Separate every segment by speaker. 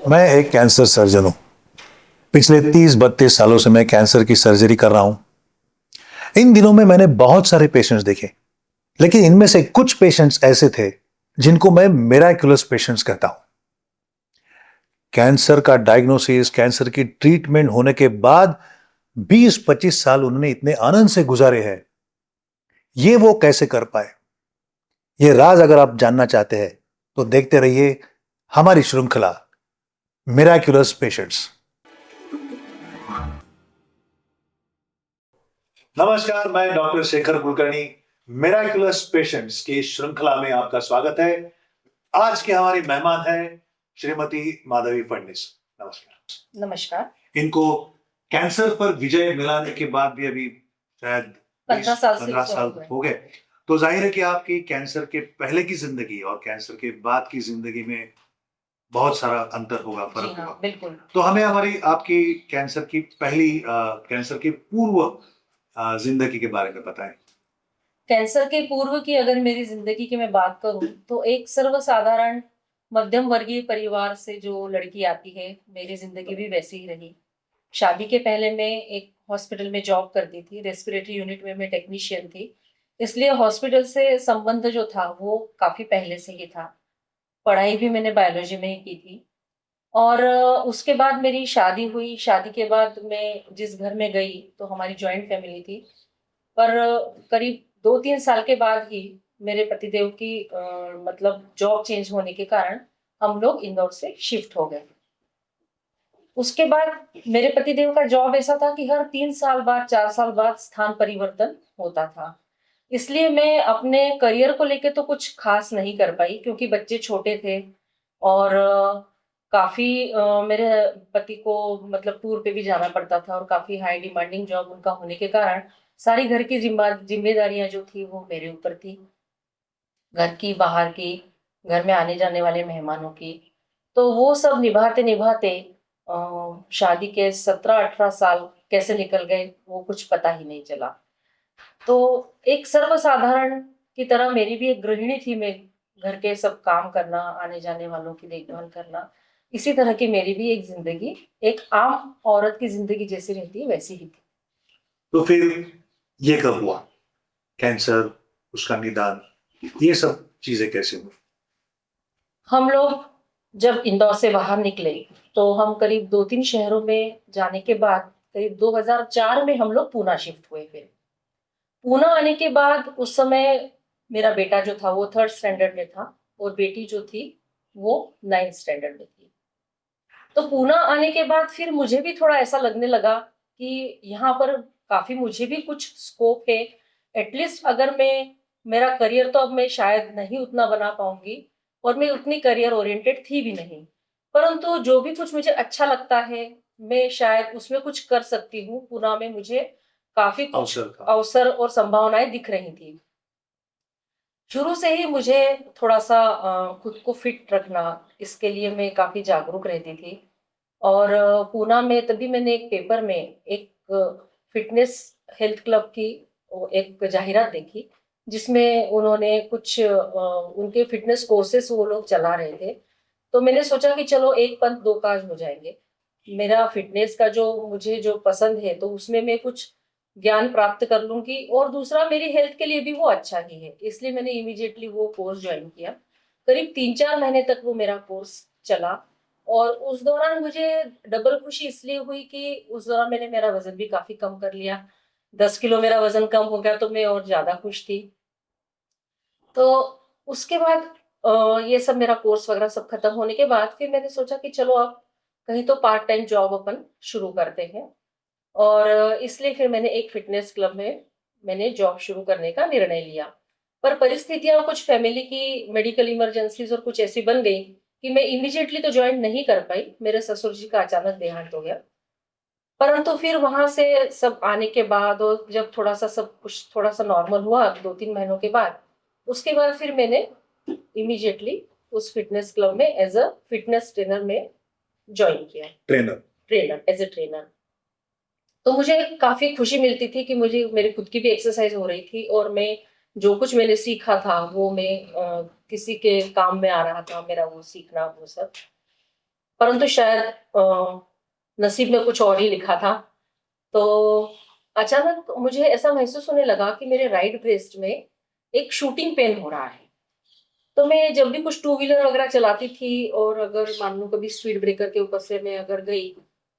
Speaker 1: मैं एक cancer surgeon हूं। पिछले 30-32 सालों से मैं कैंसर की सर्जरी कर रहा हूं। इन दिनों में मैंने बहुत सारे पेशेंट्स देखे, लेकिन इनमें से कुछ पेशेंट्स ऐसे थे जिनको मैं मिराकुलस पेशेंट्स कहता हूं। कैंसर का डायग्नोसिस, कैंसर की ट्रीटमेंट होने के बाद 20-25 साल उन्होंने इतने आनंद से गुजारे हैं। ये वो कैसे कर पाए? ये राज अगर आप जानना चाहते हैं तो देखते रहिए हमारी श्रृंखला मिराकुलस पेशेंट्स। नमस्कार, मैं doctor Shekhar Kulkarni. Miraculous patients की श्रृंखला में आपका स्वागत है। आज की हमारी मेहमान है श्रीमती माधवी फडणीस। नमस्कार।
Speaker 2: नमस्कार।
Speaker 1: इनको कैंसर पर विजय मिलाने के बाद भी अभी शायद
Speaker 2: 15 साल से
Speaker 1: 15 साल हो गए। तो जाहिर है कि आपकी कैंसर के पहले की जिंदगी और कैंसर के बाद की जिंदगी में बहुत सारा अंतर होगा,
Speaker 2: जी
Speaker 1: फर्क
Speaker 2: हाँ,
Speaker 1: होगा।
Speaker 2: बिल्कुल।
Speaker 1: तो हमें हमारी आपकी कैंसर की पहली कैंसर के पूर्व जिंदगी के बारे में बताएं।
Speaker 2: कैंसर के पूर्व की अगर मेरी ज़िंदगी की मैं बात करूँ, तो एक सर्वसाधारण मध्यम वर्गीय परिवार से जो लड़की आती है, मेरी ज़िंदगी भी वैसी ही रही। शादी के पहले मैं एक हॉस्पिटल में जॉब करती थी, रेस्पिरेटरी यूनिट में मैं टेक्नीशियन थी। इसलिए हॉस्पिटल से संबंध जो था, वो काफ़ी पहले से ही था। पढ़ाई भी मैंने बायोलॉजी में ही की थी और उसके बाद मेरी शादी हुई। शादी के बाद मैं जिस घर में गई, तो हमारी जॉइंट फैमिली थी। पर करीब 2-3 साल के बाद ही मेरे पतिदेव की मतलब जॉब चेंज होने के कारण हम लोग इंदौर से शिफ्ट हो गए। उसके बाद मेरे पतिदेव का जॉब ऐसा था कि हर 3 साल बाद, 4 साल बाद स्थान परिवर्तन होता था। इसलिए मैं अपने करियर को लेके तो कुछ खास नहीं कर पाई क्योंकि बच्चे छोटे थे और काफ़ी मेरे पति को मतलब टूर पे भी जाना पड़ता था और काफ़ी हाई डिमांडिंग जॉब उनका होने के कारण सारी घर की ज़िम्मेदारियाँ जो थी वो मेरे ऊपर थी। घर की, बाहर की, घर में आने-जाने वाले मेहमानों की। तो वो सब निभाते-निभाते शादी के 17-18 साल कैसे निकल गए वो कुछ पता ही नहीं चला। तो एक सर्वसाधारण की तरह मेरी भी एक गृहिणी थी मैं, घर के सब काम करना, आने-जाने वालों की देखभाल करना। इसी तरह की मेरी भी एक ज़िंदगी, एक आम औरत की ज़िंदगी जैसी रहती है वैसी ही थी।
Speaker 1: तो फिर ये कब हुआ? कैंसर, उसका निदान, ये सब चीजें कैसे हुई?
Speaker 2: हम लोग जब इंदौर से बाहर निकले, तो हम करीब 2-3 शहरों में जाने के बाद करीब 2004 में हम लोग पूना शिफ्ट हुए फिर। पूना आने के बाद उस समय मेरा बेटा जो था वो 3rd स्टैंडर्ड में था और बेटी जो थी वो 9th स्टैंडर्ड में थी। तो पूना आने के बाद फिर मुझे भी थोड़ा ऐसा लगने लगा कि यहाँ पर काफ़ी मुझे भी कुछ स्कोप है। एटलीस्ट अगर मैं मेरा करियर तो अब मैं शायद नहीं उतना बना पाऊँगी और मैं उतनी करियर ओरिएंटेड थी भी नहीं। परंतु जो भी कुछ मुझे अच्छा लगता है, मैं शायद उसमें कुछ कर सकती हूँ। पूना में मुझे काफ़ी कुछ
Speaker 1: अवसर था।
Speaker 2: अवसर और संभावनाएँ दिख रही थी। शुरू से ही मुझे थोड़ा-सा खुद को फिट रखना, इसके लिए मैं काफ़ी जागरूक रहती थी। और पूना में तभी मैंने एक पेपर में एक फिटनेस हेल्थ क्लब की एक जाहिरात देखी, जिसमें उन्होंने कुछ उनके फिटनेस कोर्सेस वो लोग चला रहे थे। तो मैंने सोचा कि चलो एक पंथ दो काज हो जाएँगे। मेरा फिटनेस का जो मुझे जो पसंद है, तो उसमें मैं कुछ ज्ञान प्राप्त कर लूँगी और दूसरा मेरी हेल्थ के लिए भी वो अच्छा ही है। इसलिए मैंने इमीडिएटली वो कोर्स जॉइन किया। करीब 3-4 महीने तक वो मेरा कोर्स चला और उस दौरान मुझे डबल खुशी इसलिए हुई कि उस दौरान मैंने मेरा वज़न भी काफ़ी कम कर लिया। 10 किलो मेरा वज़न कम हो गया तो मैं और ज़्यादा खुश थी। तो उसके बाद ये सब मेरा कोर्स वग़ैरह सब खत्म होने के बाद फिर मैंने सोचा कि चलो अब कहीं तो पार्ट टाइम जॉब अपन शुरू करते हैं और इसलिए फिर मैंने एक फ़िटनेस क्लब में मैंने जॉब शुरू करने का निर्णय लिया। पर परिस्थितियाँ कुछ फ़ैमिली की मेडिकल इमरजेंसीज़ और कुछ ऐसी बन गई कि मैं इमीडिएटली तो जॉइन नहीं कर पाई। मेरे ससुर जी का अचानक देहांत हो गया। परंतु फिर वहाँ से सब आने के बाद और जब थोड़ा-सा सब कुछ थोड़ा-सा नॉर्मल हुआ 2-3 महीनों के बाद, उसके बाद फिर मैंने इमीडिएटली उस फ़िटनेस क्लब में एज़ अ फ़िटनेस ट्रेनर में जॉइन किया।
Speaker 1: Trainer.
Speaker 2: Trainer, as a trainer. तो मुझे काफ़ी खुशी मिलती थी कि मुझे मेरी खुद की भी एक्सरसाइज़ हो रही थी और मैं जो कुछ मैंने सीखा था वो मैं किसी के काम में आ रहा था मेरा वो सीखना वो सब। परंतु शायद नसीब में कुछ और ही लिखा था। तो अचानक मुझे ऐसा महसूस होने लगा कि मेरे राइट ब्रेस्ट में एक शूटिंग पेन हो रहा है। तो मैं जब भी कुछ टू व्हीलर वगैरह चलाती थी और अगर मान लो कभी स्पीड ब्रेकर के ऊपर से मैं अगर गई,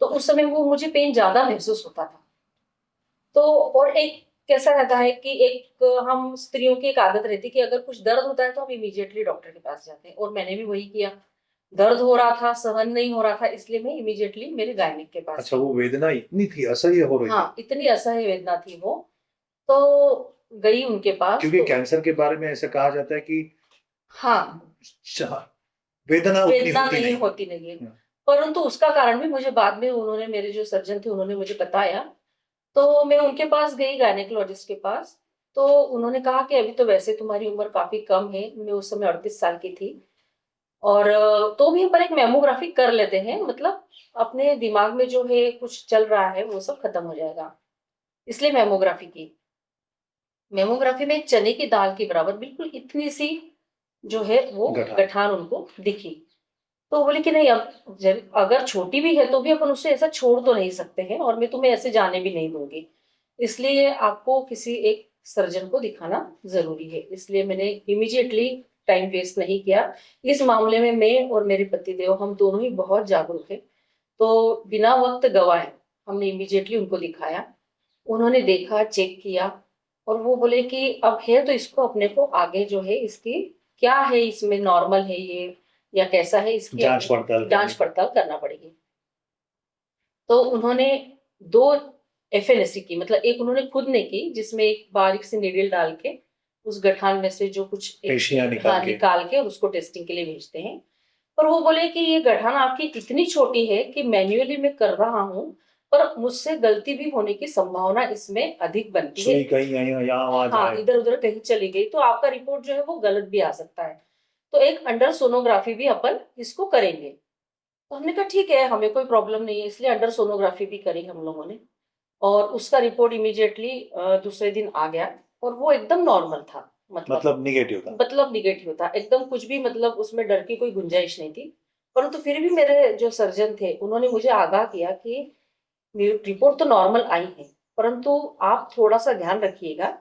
Speaker 2: तो उस समय वो मुझे पेन ज्यादा महसूस होता था। तो और एक कैसा रहता है कि एक हम स्त्रियों की एक आदत रहती है कि अगर कुछ दर्द होता है तो हम इमीडिएटली डॉक्टर के पास जाते हैं, और मैंने भी वही किया। दर्द हो रहा था, सहन नहीं हो रहा था, इसलिए मैं इमीडिएटली मेरे गायनिक के पास
Speaker 1: अच्छा,
Speaker 2: गई।
Speaker 1: वो वेदना इतनी थी, असह्य हो रही थी?
Speaker 2: हाँ, इतनी असह्य वेदना थी वो। तो गई उनके पास
Speaker 1: क्योंकि
Speaker 2: तो
Speaker 1: कैंसर के बारे में ऐसा कहा जाता है कि
Speaker 2: हाँ,
Speaker 1: वेदना उतनी
Speaker 2: वेदना
Speaker 1: होती
Speaker 2: नहीं
Speaker 1: नहीं।
Speaker 2: होती नहीं है। परंतु उसका कारण भी मुझे बाद में उन्होंने, मेरे जो सर्जन थे उन्होंने मुझे बताया। तो मैं उनके पास गई, गायनेकोलॉजिस्ट के पास। तो उन्होंने कहा कि अभी तो वैसे तुम्हारी उम्र काफी कम है, मैं उस समय 38 साल की थी, और तो भी अपन एक मेमोग्राफी कर लेते हैं, मतलब अपने दिमाग में जो है कुछ चल रहा है वो सब खत्म हो जाएगा, इसलिए मेमोग्राफी की। मेमोग्राफी में एक चने की दाल के बराबर बिल्कुल इतनी सी जो है वो
Speaker 1: गठान।
Speaker 2: गठान उनको दिखी। तो बोले कि नहीं, अब अगर छोटी भी है तो भी अपन उसे ऐसा छोड़ तो नहीं सकते हैं, और मैं तुम्हें ऐसे जाने भी नहीं दूंगी, इसलिए आपको किसी एक सर्जन को दिखाना जरूरी है। इसलिए मैंने इमीडिएटली टाइम वेस्ट नहीं किया। इस मामले में मैं और मेरे पतिदेव हम दोनों ही बहुत जागरूक हैं। तो बिना वक्त गवाए हमने इमीडिएटली उनको दिखाया। उन्होंने देखा, चेक किया, और वो बोले कि अब है तो इसको अपने को आगे जो है इसकी क्या है, इसमें नॉर्मल है ये या कैसा है, इसकी जांच पड़ताल करना पड़ेगी। तो उन्होंने दो एफएनएससी की, मतलब एक उन्होंने खुद ने की जिसमें एक बारीक सी नीडल डाल के उस गठान में से जो कुछ
Speaker 1: पेशियां
Speaker 2: निकाल के और उसको टेस्टिंग के लिए भेजते हैं। पर वो बोले कि ये गठान आपकी इतनी छोटी है कि मैन्युअली मैं कर रहा हूँ, पर मुझसे गलती भी होने की संभावना इसमें अधिक बनती है।
Speaker 1: कहीं यहाँ
Speaker 2: हाँ, इधर उधर कहीं चली गई तो आपका रिपोर्ट जो है वो गलत भी आ सकता है। तो एक अंडर सोनोग्राफी भी अपन इसको करेंगे। तो हमने कहा ठीक है, हमें कोई प्रॉब्लम नहीं है, इसलिए अंडर सोनोग्राफी भी करी हम लोगों ने। और उसका रिपोर्ट इमीडिएटली दूसरे दिन आ गया, और वो एकदम नॉर्मल था।
Speaker 1: मतलब निगेटिव था।
Speaker 2: मतलब निगेटिव था एकदम, कुछ भी मतलब उसमें डर की कोई गुंजाइश नहीं थी। परंतु फिर भी मेरे जो सर्जन थे उन्होंने मुझे आगाह किया कि रिपोर्ट तो नॉर्मल आई है, परंतु आप थोड़ा सा ध्यान रखिएगा,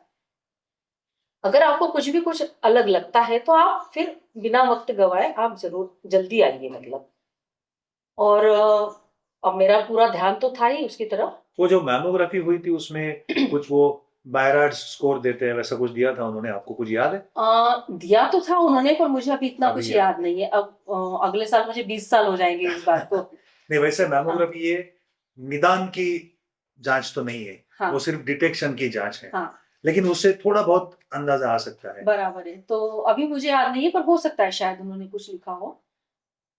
Speaker 2: अगर आपको कुछ भी कुछ अलग लगता है तो आप फिर बिना वक्त गवाए आप जरूर जल्दी आइए, मतलब। और अब मेरा पूरा ध्यान तो था ही उसकी तरफ।
Speaker 1: वो जो मैमोग्राफी हुई थी उसमें कुछ वो बायरार्ड स्कोर देते हैं, वैसा कुछ दिया था उन्होंने? आपको कुछ याद है?
Speaker 2: दिया तो था उन्होंने, पर मुझे अभी इतना
Speaker 1: अभी
Speaker 2: कुछ
Speaker 1: याद
Speaker 2: याद नहीं है। अब अगले साल मुझे 20 साल हो जाएंगे इस बात को।
Speaker 1: नहीं, वैसे
Speaker 2: हाँ,
Speaker 1: मैमोग्राफी ये निदान की जांच तो नहीं है,
Speaker 2: हाँ,
Speaker 1: वो सिर्फ डिटेक्शन की जांच है।
Speaker 2: हाँ,
Speaker 1: लेकिन उससे थोड़ा बहुत अंदाजा आ सकता है।
Speaker 2: बराबर है। तो अभी मुझे याद नहीं है, पर हो सकता है शायद उन्होंने कुछ लिखा हो।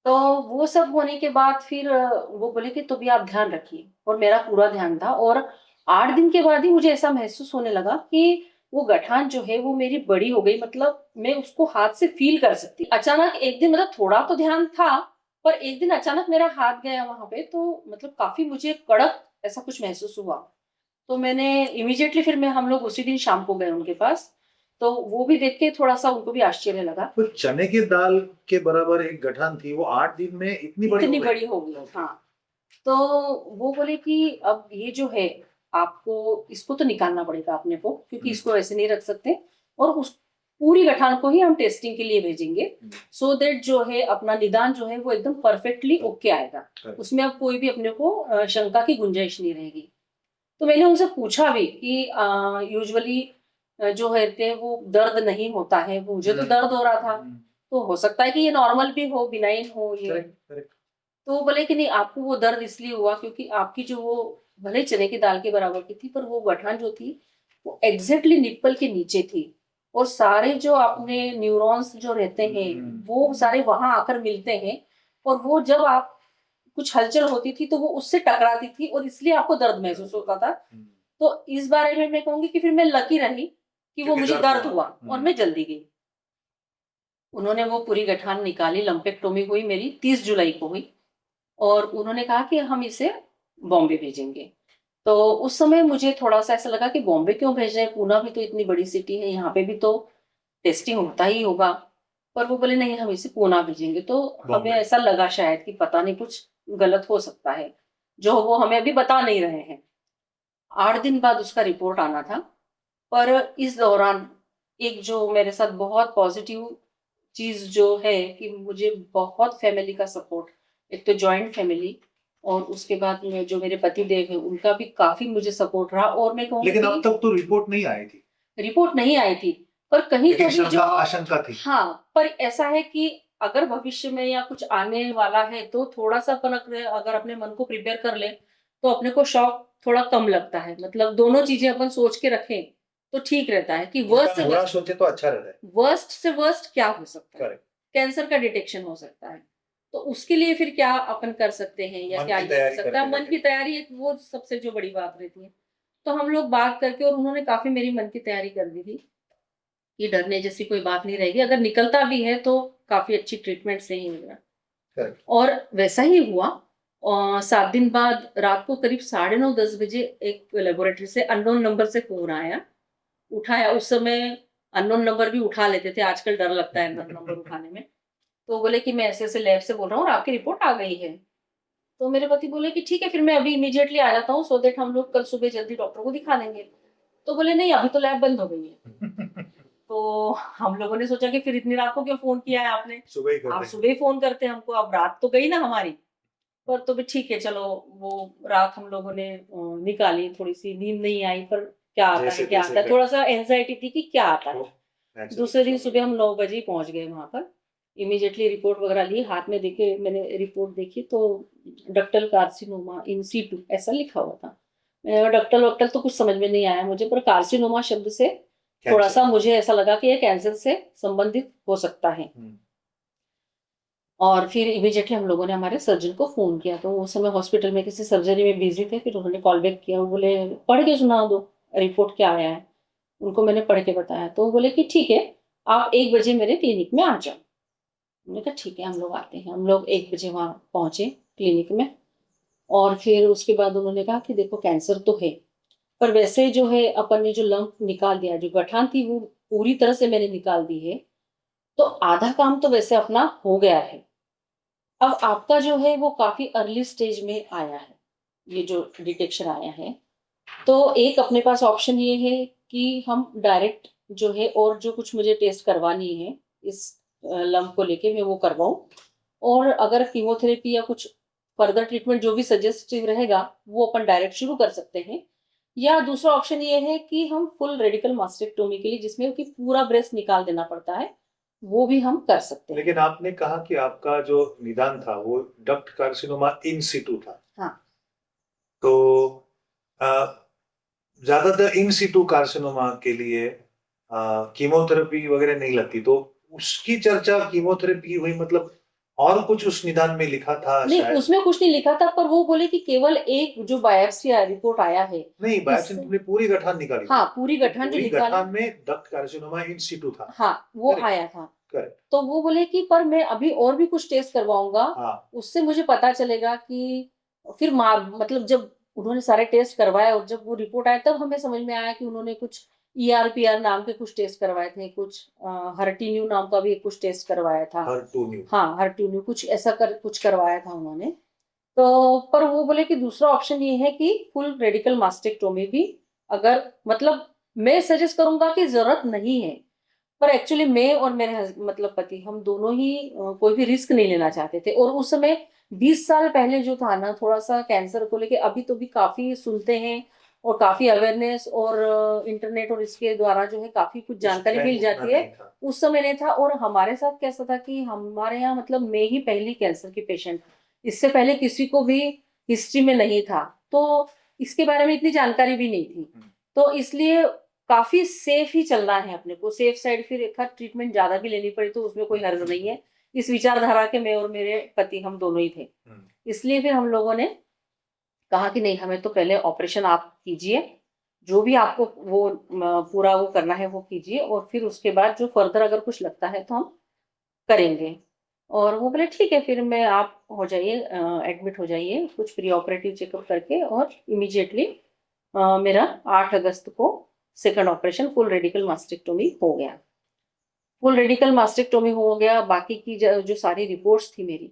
Speaker 2: तो वो सब होने के बाद फिर वो बोले कि तो भी आप ध्यान रखिए, और मेरा पूरा ध्यान था। और 8 दिन के बाद ही मुझे ऐसा महसूस होने लगा कि वो गठान जो है वो मेरी बड़ी हो गई, मतलब मैं उसको हाथ से फील कर सकती। अचानक एक दिन, मतलब थोड़ा तो ध्यान था, पर एक दिन अचानक मेरा हाथ गया वहां पे, तो मतलब काफी मुझे कड़क ऐसा कुछ महसूस हुआ। तो मैंने इमीडिएटली फिर मैं हम लोग उसी दिन शाम को गए उनके पास। तो वो भी देख के थोड़ा सा उनको भी आश्चर्य लगा।
Speaker 1: तो चने की दाल के बराबर एक गठान थी, वो 8 दिन में इतनी
Speaker 2: बड़ी हो गई। हाँ। तो वो बोले कि अब ये जो है, आपको इसको तो निकालना पड़ेगा अपने को, क्योंकि इसको ऐसे नहीं रख सकते, और उस पूरी गठान को ही हम टेस्टिंग के लिए भेजेंगे, सो दैट जो है अपना निदान जो है वो एकदम परफेक्टली ओके आएगा। उसमें अब कोई भी अपने को शंका की गुंजाइश नहीं रहेगी। तो मैंने उनसे पूछा भी कि यूजुअली जो रहते हैं वो दर्द नहीं होता है, मुझे तो दर्द हो रहा था, तो हो सकता है कि ये नॉर्मल भी हो, बिनाइन हो ये। तो वो बोले कि नहीं, आपको वो दर्द इसलिए हुआ क्योंकि आपकी जो वो भले ही चने की दाल के बराबर की थी, पर वो गठान जो थी वो एग्जैक्टली निप्पल के नीचे थी, और सारे जो अपने न्यूरॉन्स जो रहते हैं वो सारे वहां आकर मिलते हैं, और वो जब आप कुछ हलचल होती थी तो वो उससे टकराती थी, और इसलिए आपको दर्द महसूस होता था। तो इस बारे में मैं कहूंगी कि फिर मैं लकी रही कि वो मुझे दर्द हुआ और मैं जल्दी गई। उन्होंने वो पूरी गठान निकाली, लंपेक्टोमी हुई मेरी 30 जुलाई को हुई, और उन्होंने कहा कि हम इसे बॉम्बे भेजेंगे। तो उस समय मुझे थोड़ा सा ऐसा लगा कि बॉम्बे क्यों भेज रहे हैं, पूना भी तो इतनी बड़ी सिटी है, यहाँ पे भी तो टेस्टिंग होता ही होगा। पर वो बोले नहीं हम इसे पूना भेजेंगे, तो हमें
Speaker 1: बॉम्बे।
Speaker 2: ऐसा लगा शायद कि पता नहीं कुछ गलत हो सकता है, जो वो हमें अभी बता नहीं रहे हैं। 8 दिन बाद उसका रिपोर्ट आना था। पर इस दौरान एक जो मेरे साथ बहुत पॉजिटिव चीज जो है कि मुझे बहुत फैमिली का सपोर्ट, एक तो जॉइंट फैमिली, और उसके बाद में जो मेरे पति देव है उनका भी काफी मुझे सपोर्ट रहा। और मैं कहूँगी
Speaker 1: लेकिन अब
Speaker 2: कि
Speaker 1: तक तो रिपोर्ट नहीं आई थी,
Speaker 2: रिपोर्ट नहीं आई थी, पर कहीं तो
Speaker 1: लेकिन
Speaker 2: भी
Speaker 1: शंका
Speaker 2: जो,
Speaker 1: आशंका थी।
Speaker 2: हाँ, पर ऐसा है कि अगर भविष्य में या कुछ आने वाला है तो थोड़ा सा अपन अगर अपने मन को प्रिपेयर कर ले तो अपने को शॉक थोड़ा कम लगता है। मतलब दोनों चीजें अपन सोच के रखें तो ठीक रहता है कि वर्स्ट
Speaker 1: उल्टा
Speaker 2: से
Speaker 1: बुरा
Speaker 2: वर्स्ट,
Speaker 1: सोचे तो अच्छा रहता है।
Speaker 2: वर्स्ट से वर्स्ट क्या हो सकता है,
Speaker 1: करेक्ट।
Speaker 2: कैंसर का डिटेक्शन हो सकता है। तो उसके लिए फिर क्या अपन कर सकते हैं या
Speaker 1: मन
Speaker 2: क्या
Speaker 1: की
Speaker 2: ये हो
Speaker 1: तैयारी
Speaker 2: सकता है,
Speaker 1: करके
Speaker 2: मन की
Speaker 1: रखें।
Speaker 2: तैयारी एक वो सबसे जो बड़ी बात रहती है। तो हम लोग बात करके, और उन्होंने काफी मेरी मन की तैयारी कर दी थी कि डरने जैसी कोई बात नहीं रहेगी, अगर निकलता भी है तो काफी अच्छी ट्रीटमेंट से ही होगा।
Speaker 1: करेक्ट।
Speaker 2: और वैसा ही हुआ। और 7 दिन बाद रात को करीब 9:30-10 बजे एक लेबोरेटरी से अननोन नंबर से फोन आया। उठाया, उस समय अननोन नंबर भी उठा लेते थे, आजकल डर लगता है अननोन नंबर उठाने में। तो बोले कि मैं ऐसे ऐसे लैब से बोल रहा हूँ और आपकी रिपोर्ट आ गई है। तो मेरे पति बोले कि ठीक है फिर मैं अभी इमीडिएटली आ जाता हूँ, सो दैट हम लोग कल सुबह जल्दी डॉक्टर को दिखा लेंगे। तो बोले नहीं अभी तो लैब बंद हो गई है। तो हम लोगों ने सोचा कि फिर इतनी रात को क्यों फोन किया है आपने,
Speaker 1: सुबह ही
Speaker 2: आप
Speaker 1: करते हैं।
Speaker 2: सुबह ही फोन करते हमको, अब रात तो गई ना हमारी। पर तो भी ठीक है चलो, वो रात हम लोगों ने निकाली, थोड़ी सी नींद नहीं आई, पर क्या आता है
Speaker 1: जैसे
Speaker 2: क्या
Speaker 1: तैसे
Speaker 2: आता है,
Speaker 1: कर।
Speaker 2: थोड़ा सा एंजाइटी थी कि क्या आता है।
Speaker 1: नेचुरल।
Speaker 2: दूसरे दिन सुबह हम 9 बजे ही पहुंच गए वहां पर। इमीडिएटली रिपोर्ट वगैरह ली, हाथ में देखे, मैंने रिपोर्ट देखी तो डक्टल कार्सिनोमा इन सीटू ऐसा लिखा हुआ था। डक्टल वक्टल तो कुछ समझ में नहीं आया मुझे, पर कार्सिनोमा शब्द से थोड़ा सा मुझे ऐसा लगा कि ये कैंसर से संबंधित हो सकता है। और फिर इमीडिएटली हम लोगों ने हमारे सर्जन को फ़ोन किया, तो उस समय हॉस्पिटल में किसी सर्जरी में बिज़ी थे, फिर उन्होंने कॉल बैक किया, वो बोले पढ़ के सुना दो, रिपोर्ट क्या आया है। उनको मैंने पढ़ के बताया, तो वो बोले कि ठीक है, आप 1 बजे मेरे क्लिनिक में आ जाओ। मैंने कहा ठीक है, हम लोग आते हैं। हम लोग 1 बजे वहाँ पहुँचे क्लिनिक में, और फिर उसके बाद उन्होंने कहा कि देखो कैंसर तो है, पर वैसे जो है अपन ने जो लम्प निकाल दिया, जो गठान थी वो पूरी तरह से मैंने निकाल दी है, तो आधा काम तो वैसे अपना हो गया है। अब आपका जो है वो काफ़ी अर्ली स्टेज में आया है, ये जो डिटेक्शन आया है। तो एक अपने पास ऑप्शन ये है कि हम डायरेक्ट जो है और जो कुछ मुझे टेस्ट करवानी है इस लम्प को लेके मैं वो करवाऊँ, और अगर कीमोथेरेपी या कुछ फर्दर ट्रीटमेंट जो भी सजेस्टिव रहेगा वो अपन डायरेक्ट शुरू कर सकते हैं। या दूसरा ऑप्शन ये है कि हम फुल रेडिकल मास्टेक्टोमी के लिए, जिसमें कि पूरा ब्रेस्ट निकाल देना पड़ता है, वो भी हम कर सकते हैं।
Speaker 1: लेकिन आपने कहा कि आपका जो निदान था वो डक्ट कार्सिनोमा इन सिटू था।
Speaker 2: हाँ।
Speaker 1: तो अ, ज्यादातर इन सिटू कार्सिनोमा के लिए कीमोथेरेपी वगैरह नहीं लगती, तो उसकी चर्चा कीमोथेरेपी हुई, मतलब और कुछ उस निदान में लिखा था
Speaker 2: नहीं,
Speaker 1: शायद।
Speaker 2: उसमें कुछ नहीं लिखा था, पर वो बोले कि केवल एक जो बायोप्सी रिपोर्ट आया है
Speaker 1: नहीं, बायोप्सी
Speaker 2: इससे,
Speaker 1: तुमने पूरी गठान निकाली थी।
Speaker 2: हाँ पूरी
Speaker 1: तो
Speaker 2: गठान जो
Speaker 1: पूरी
Speaker 2: निकाली,
Speaker 1: गठान में डक्ट कार्सिनोमा इन सिटू था।
Speaker 2: हाँ वो
Speaker 1: करेक्ट।
Speaker 2: आया था।
Speaker 1: करेक्ट।
Speaker 2: तो वो बोले कि पर मैं अभी और भी कुछ टेस्ट करवाऊंगा,
Speaker 1: हाँ।
Speaker 2: उससे मुझे पता चलेगा कि फिर मतलब जब उन्होंने सारे टेस्ट करवाए और जब वो रिपोर्ट आया तब हमें समझ में आया कि उन्होंने कुछ ERPR नाम के कुछ टेस्ट करवाए थे, कुछ हर्टिन्यू नाम का भी कुछ टेस्ट करवाया था।
Speaker 1: हर टू न्यू।
Speaker 2: हाँ हर्टिन्यू कुछ ऐसा कुछ करवाया था उन्होंने। तो पर वो बोले कि दूसरा ऑप्शन ये है कि फुल रेडिकल मास्टेक्टोमी भी, अगर मतलब मैं सजेस्ट करूंगा कि जरूरत नहीं है, पर एक्चुअली मैं और मेरे मतलब पति हम दोनों ही कोई भी रिस्क नहीं लेना चाहते थे। और उस समय 20 साल पहले जो था ना, थोड़ा सा कैंसर को लेके अभी तो भी काफी सुनते हैं और काफी अवेयरनेस और इंटरनेट और इसके द्वारा जो है काफी कुछ जानकारी मिल जाती है। उस समय नहीं था। और हमारे साथ कैसा था कि हमारे यहाँ मतलब मैं ही पहली कैंसर की पेशेंट, इससे पहले किसी को भी हिस्ट्री में नहीं था, तो इसके बारे में इतनी जानकारी भी नहीं थी। तो इसलिए काफी सेफ ही चलना है अपने को, सेफ साइड। फिर एक ट्रीटमेंट ज्यादा भी लेनी पड़ी तो उसमें कोई हर्ज नहीं है। इस विचारधारा के मैं और मेरे पति हम दोनों ही थे। इसलिए फिर हम लोगों ने कहा कि नहीं, हमें तो पहले ऑपरेशन आप कीजिए, जो भी आपको वो पूरा वो करना है वो कीजिए, और फिर उसके बाद जो फर्दर अगर कुछ लगता है तो हम करेंगे। और वो बोले ठीक है, फिर मैं आप हो जाइए, एडमिट हो जाइए कुछ प्री ऑपरेटिव चेकअप करके, और इमीडिएटली मेरा 8 अगस्त को second operation full radical mastectomy हो गया। फुल रेडिकल मास्टेक्टोमी हो गया, बाकी की जो सारी रिपोर्ट्स थी मेरी,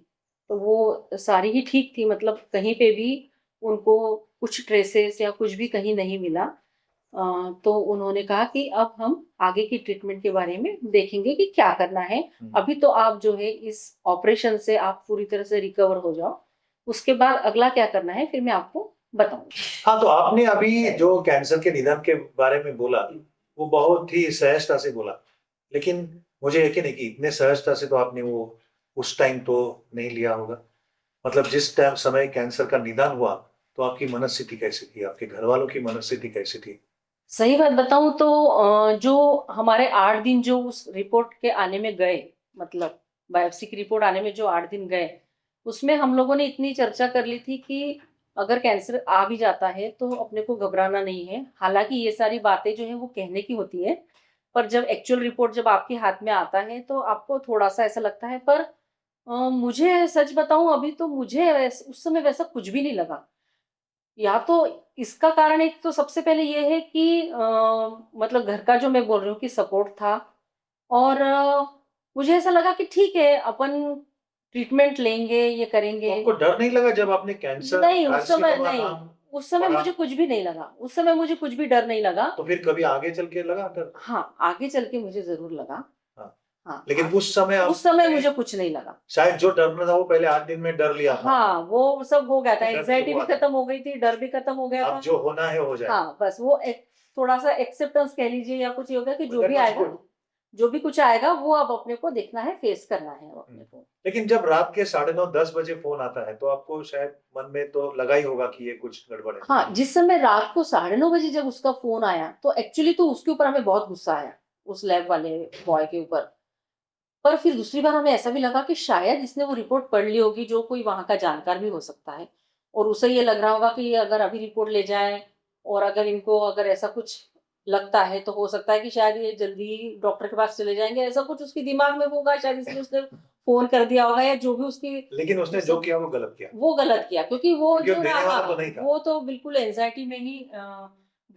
Speaker 2: तो वो सारी ही ठीक थी, मतलब कहीं पे भी उनको कुछ ट्रेसेस या कुछ भी कहीं नहीं मिला। तो उन्होंने कहा कि अब हम आगे की ट्रीटमेंट के बारे में देखेंगे कि क्या करना है। अभी तो आप जो है इस ऑपरेशन से आप पूरी तरह से रिकवर हो जाओ, उसके बाद अगला क्या करना है फिर मैं आपको बताऊंगी।
Speaker 1: हाँ, तो आपने अभी जो कैंसर के निदान के बारे में बोला, वो बहुत ही सहजता से बोला, लेकिन मुझे यकीन है कि इतने सहजता से तो आपने वो उस टाइम तो नहीं लिया होगा। मतलब जिस टाइम समय कैंसर का निदान हुआ, तो आपकी मनस्थिति कैसी थी, आपके घर वालों की मनस्थिति कैसी थी?
Speaker 2: सही बात बताऊं तो जो हमारे 8 दिन जो उस रिपोर्ट के आने में गए, मतलब बायोप्सी की रिपोर्ट आने में जो 8 दिन गए, उसमें हम लोगों ने इतनी चर्चा कर ली थी कि अगर कैंसर आ भी जाता है तो अपने को घबराना नहीं है। हालांकि ये सारी बातें जो है वो कहने की होती है, पर जब एक्चुअल रिपोर्ट जब आपके हाथ में आता है तो आपको थोड़ा सा ऐसा लगता है। पर मुझे सच बताऊं, अभी तो मुझे उस समय वैसा कुछ भी नहीं लगा। या तो इसका कारण एक तो सबसे पहले ये है कि मतलब घर का जो मैं बोल रही हूँ कि सपोर्ट था। और मुझे ऐसा लगा कि ठीक है, अपन ट्रीटमेंट लेंगे, ये
Speaker 1: तो
Speaker 2: करेंगे।
Speaker 1: आपको डर नहीं लगा जब आपने कैंसर
Speaker 2: नहीं, उस समय
Speaker 1: कार्सिनोमा
Speaker 2: नहीं,
Speaker 1: नाम
Speaker 2: उस समय
Speaker 1: पढ़ा?
Speaker 2: मुझे कुछ भी नहीं लगा, उस समय मुझे कुछ भी डर नहीं लगा।
Speaker 1: तो फिर कभी आगे चल के लगा डर?
Speaker 2: हाँ, आगे चल के मुझे ज़रूर लगा।
Speaker 1: हाँ,
Speaker 2: हाँ,
Speaker 1: लेकिन उस समय
Speaker 2: उस समय
Speaker 1: आपने
Speaker 2: मुझे कुछ नहीं लगा।
Speaker 1: शायद जो डरना था वो पहले 8 दिन में डर लिया था।
Speaker 2: हाँ, वो सब हो गया था,
Speaker 1: डर तो
Speaker 2: एंग्ज़ायटी भी
Speaker 1: हुआ था।
Speaker 2: खत्म हो गई थी, डर भी खत्म हो गया
Speaker 1: अब
Speaker 2: था।
Speaker 1: जो होना है हो जाएगा।
Speaker 2: हाँ, बस वो एक थोड़ा-सा एक्सेप्टेंस कह लीजिए या कुछ ये हो गया कि जो
Speaker 1: दैट
Speaker 2: भी
Speaker 1: वाज़
Speaker 2: आएगा,
Speaker 1: गुड।
Speaker 2: जो भी कुछ आएगा वो अब अपने को देखना है, फेस करना है अब अपने को।
Speaker 1: लेकिन जब रात के 9:30-10 बजे फ़ोन आता है, तो आपको शायद मन में तो लगा ही होगा कि ये कुछ गड़बड़ है।
Speaker 2: हाँ, जिस समय रात को 9:30 बजे जब उसका फ़ोन आया, तो एक्चुअली तो उसके ऊपर हमें बहुत गुस्सा आया, उस लैब वाले बॉय के ऊपर। पर फिर दूसरी बार हमें ऐसा भी लगा कि शायद इसने वो रिपोर्ट पढ़ ली होगी, जो कोई वहाँ का जानकार भी हो सकता है। और उसे ये लग रहा होगा कि अगर अभी रिपोर्ट ले जाएँ और अगर इनको अगर ऐसा कुछ लगता है, तो हो सकता है कि शायद ये जल्दी ही डॉक्टर के पास चले जाएँगे। ऐसा कुछ उसके दिमाग में होगा, शायद इसलिए उसने फ़ोन कर दिया होगा या जो भी उसकी
Speaker 1: लेकिन उसने
Speaker 2: उस
Speaker 1: जो किया वो गलत किया।
Speaker 2: वो गलत किया, क्योंकि वो
Speaker 1: क्योंकि वो
Speaker 2: जो
Speaker 1: देने वाला
Speaker 2: रहा,
Speaker 1: तो नहीं था।
Speaker 2: वो तो बिल्कुल एंग्ज़ायटी में ही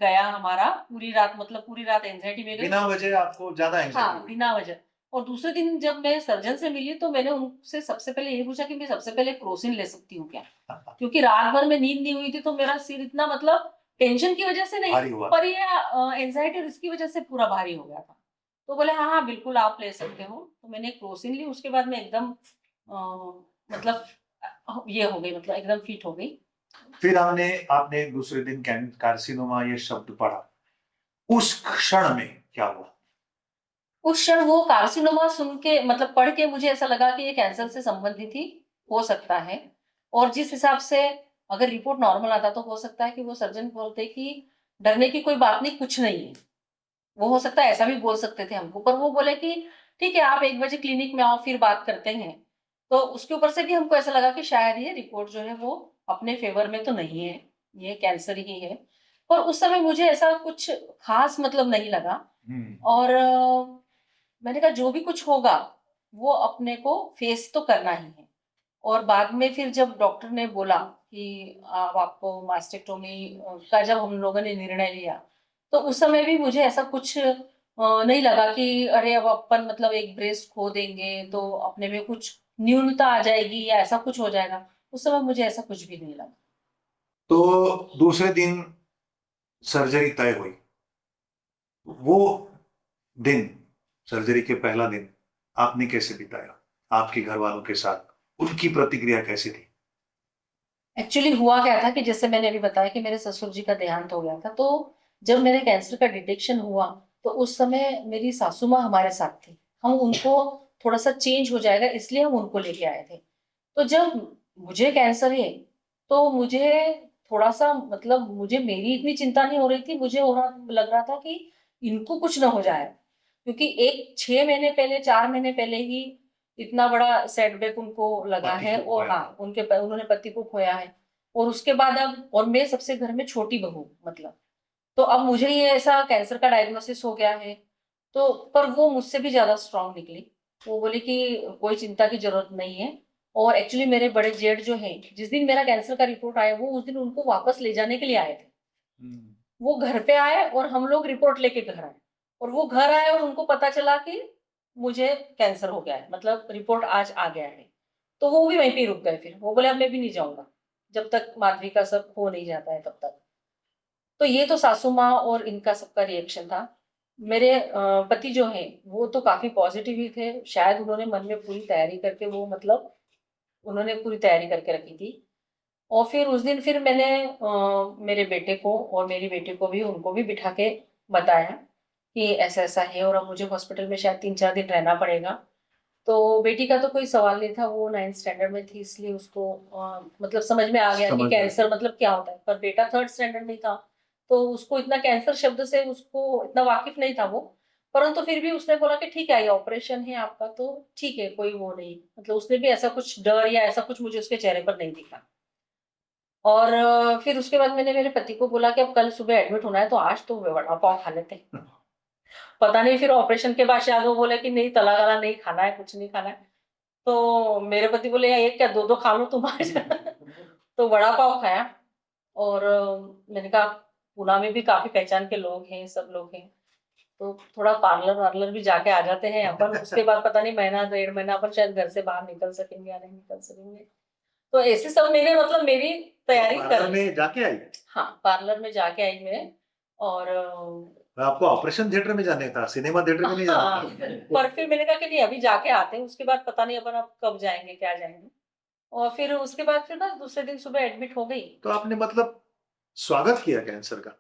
Speaker 2: गया हमारा, पूरी रात, मतलब पूरी रात एंग्ज़ायटी में गई।
Speaker 1: बिना वजह आपको ज़्यादा एंग्ज़ायटी
Speaker 2: हाँ,
Speaker 1: हुई।
Speaker 2: बिना वजह। और दूसरे दिन जब मैं सर्जन से मिली तो मैंने उनसे सबसे पहले यही पूछा कि मैं सबसे पहले क्रोसिन ले सकती हूँ क्या? क्योंकि रात भर में नींद नहीं हुई थी, तो मेरा सिर इतना, मतलब टेंशन की वजह से नहीं,
Speaker 1: भारी हुआ।
Speaker 2: पर ये एंग्ज़ायटी और इसकी वजह से पूरा भारी हो गया था। तो बोले हाँ, हाँ, बिल्कुल आप ले सकते हो। तो मैंने क्रोसिन ली, उसके बाद मैं एकदम मतलब ये हो गई, मतलब एकदम फिट हो गई।
Speaker 1: फिर आपने दूसरे दिन कार्सिनोमा ये शब्द पढ़ा। उस क्षण में क्या हुआ?
Speaker 2: उस क्षण वो कार्सिनोमा सुन के, मतलब पढ़ के मुझे ऐसा लगा कि ये कैंसर से संबंधित ही हो सकता है। और जिस हिसाब से अगर रिपोर्ट नॉर्मल आता तो हो सकता है कि वो सर्जन बोलते कि डरने की कोई बात नहीं, कुछ नहीं है। वो हो सकता है ऐसा भी बोल सकते थे हमको, पर वो बोले कि ठीक है, आप 1 बजे क्लिनिक में आओ, फिर बात करते हैं। तो उसके ऊपर से भी हमको ऐसा लगा कि शायद ये रिपोर्ट जो है वो अपने फ़ेवर में तो नहीं है, ये कैंसर ही है। पर उस समय मुझे ऐसा कुछ ख़ास मतलब नहीं लगा।
Speaker 1: हुँ।
Speaker 2: और मैंने कहा जो भी कुछ होगा, वो अपने को फेस तो करना ही है। और बाद में फिर जब डॉक्टर ने बोला कि अब आपको मास्टेक्टोमी का जब हम लोगों ने निर्णय लिया, तो उस समय भी मुझे ऐसा कुछ नहीं लगा कि अरे अब अपन मतलब एक ब्रेस्ट खो देंगे, तो अपने में कुछ न्यूनता आ जाएगी या ऐसा कुछ हो जाएगा। उस समय मुझे ऐसा कुछ भी नहीं लगा।
Speaker 1: तो दूसरे दिन सर्जरी तय हुई। वो दिन, सर्जरी के पहला दिन आपने कैसे बिताया? आपके घरवालों के साथ, उनकी प्रतिक्रिया कैसी थी?
Speaker 2: एक्चुअली हुआ क्या था कि जैसे मैंने अभी बताया कि मेरे ससुर जी का देहांत हो गया था, तो जब मेरे कैंसर का डिटेक्शन हुआ, तो उस समय मेरी सासू माँ हमारे साथ थी। हम उनको थोड़ा-सा चेंज हो जाएगा इसलिए हम उनको लेके आए थे। तो जब मुझे कैंसर है, तो मुझे थोड़ा-सा, मतलब मुझे मेरी इतनी चिंता नहीं हो रही थी, मुझे हो रहा लग रहा था कि इनको कुछ ना हो जाए। क्योंकि एक 6 महीने पहले, 4 महीने पहले ही इतना बड़ा सेटबैक उनको लगा
Speaker 1: पति
Speaker 2: है।
Speaker 1: को
Speaker 2: और
Speaker 1: खोया
Speaker 2: हाँ,
Speaker 1: था।
Speaker 2: उन्होंने पति को खोया है। और उसके बाद अब, और मैं सबसे घर में छोटी बहू, मतलब, तो अब मुझे ये ऐसा कैंसर का डायग्नोसिस हो गया है। तो पर वो मुझसे भी ज़्यादा स्ट्रॉन्ग निकली। वो बोली कि कोई चिंता की ज़रूरत नहीं है। और एक्चुअली मेरे बड़े जेठ जो हैं, जिस दिन मेरा कैंसर का रिपोर्ट आया, वो उस दिन उनको वापस ले जाने के लिए आए थे।
Speaker 1: हुँ।
Speaker 2: वो घर पे आए और हम लोग रिपोर्ट लेके घर आए। और वो घर आए और उनको पता चला कि मुझे कैंसर हो गया है, मतलब रिपोर्ट आज आ गया है। तो वो भी वहीं पे रुक गए फिर। वो बोले अब मैं भी नहीं जाऊँगा, जब तक माधवी का सब हो नहीं जाता है तब तक। तो ये तो सासू माँ और इनका सबका रिएक्शन था। मेरे पति जो हैं, वो तो काफ़ी पॉज़िटिव ही थे। शायद उन्होंने मन में पूरी तैयारी करके वो मतलब उन्होंने पूरी तैयारी करके रखी थी। और फिर उस दिन फिर मैंने मेरे बेटे को और मेरी बेटी को भी उनको भी बिठा के बताया कि ऐसा-ऐसा है और अब मुझे हॉस्पिटल में शायद 3-4 दिन रहना पड़ेगा। तो बेटी का तो कोई सवाल नहीं था, वो 9th स्टैंडर्ड में थी इसलिए उसको मतलब समझ में आ गया कि
Speaker 1: समझ में आ
Speaker 2: कैंसर मतलब क्या होता है। पर बेटा 3rd स्टैंडर्ड में था, तो उसको इतना कैंसर शब्द से उसको इतना वाकिफ़ नहीं था वो। परंतु फिर भी उसने बोला कि ठीक है, ये ऑपरेशन है आपका तो ठीक है, कोई वो नहीं। मतलब उसने भी ऐसा कुछ डर या ऐसा कुछ मुझे उसके चेहरे पर नहीं दिखा। और फिर उसके बाद मैंने मेरे पति को बोला कि अब कल सुबह एडमिट होना है तो आज तो वड़ा पाव खा लेते हैं। पता नहीं फिर ऑपरेशन के बाद शायद वो बोले कि नहीं तला-गला नहीं खाना है, कुछ नहीं खाना है। तो मेरे पति बोले यार एक क्या 2-2 खा लो तुम आज। तो वड़ा पाव खाया और मैंने कहा पूना में भी काफ़ी पहचान के लोग हैं, सब लोग हैं। तो थोड़ा पार्लर-वार्लर भी जाके आ जाते हैं अपन। उसके बाद पता नहीं महीना, 1.5 महीना अपन शायद घर से बाहर निकल सकेंगे या नहीं निकल सकेंगे। तो ऐसे सब मैंने मतलब मेरी तैयारी कर ली।
Speaker 1: में जाके आई?
Speaker 2: हाँ, पार्लर में जाके आई मैं और
Speaker 1: आपको ऑपरेशन थिएटर में जाने था, सिनेमा थिएटर में नहीं जाना
Speaker 2: हाँ,
Speaker 1: था।
Speaker 2: पर फिर मैंने कहा कि नहीं अभी जाके आते हैं, उसके बाद पता नहीं अपन अब कब जाएँगे, क्या जाएँगे। और फिर उसके बाद फिर ना दूसरे दिन सुबह एडमिट हो गई।
Speaker 1: तो आपने मतलब स्वागत किया कैंसर का।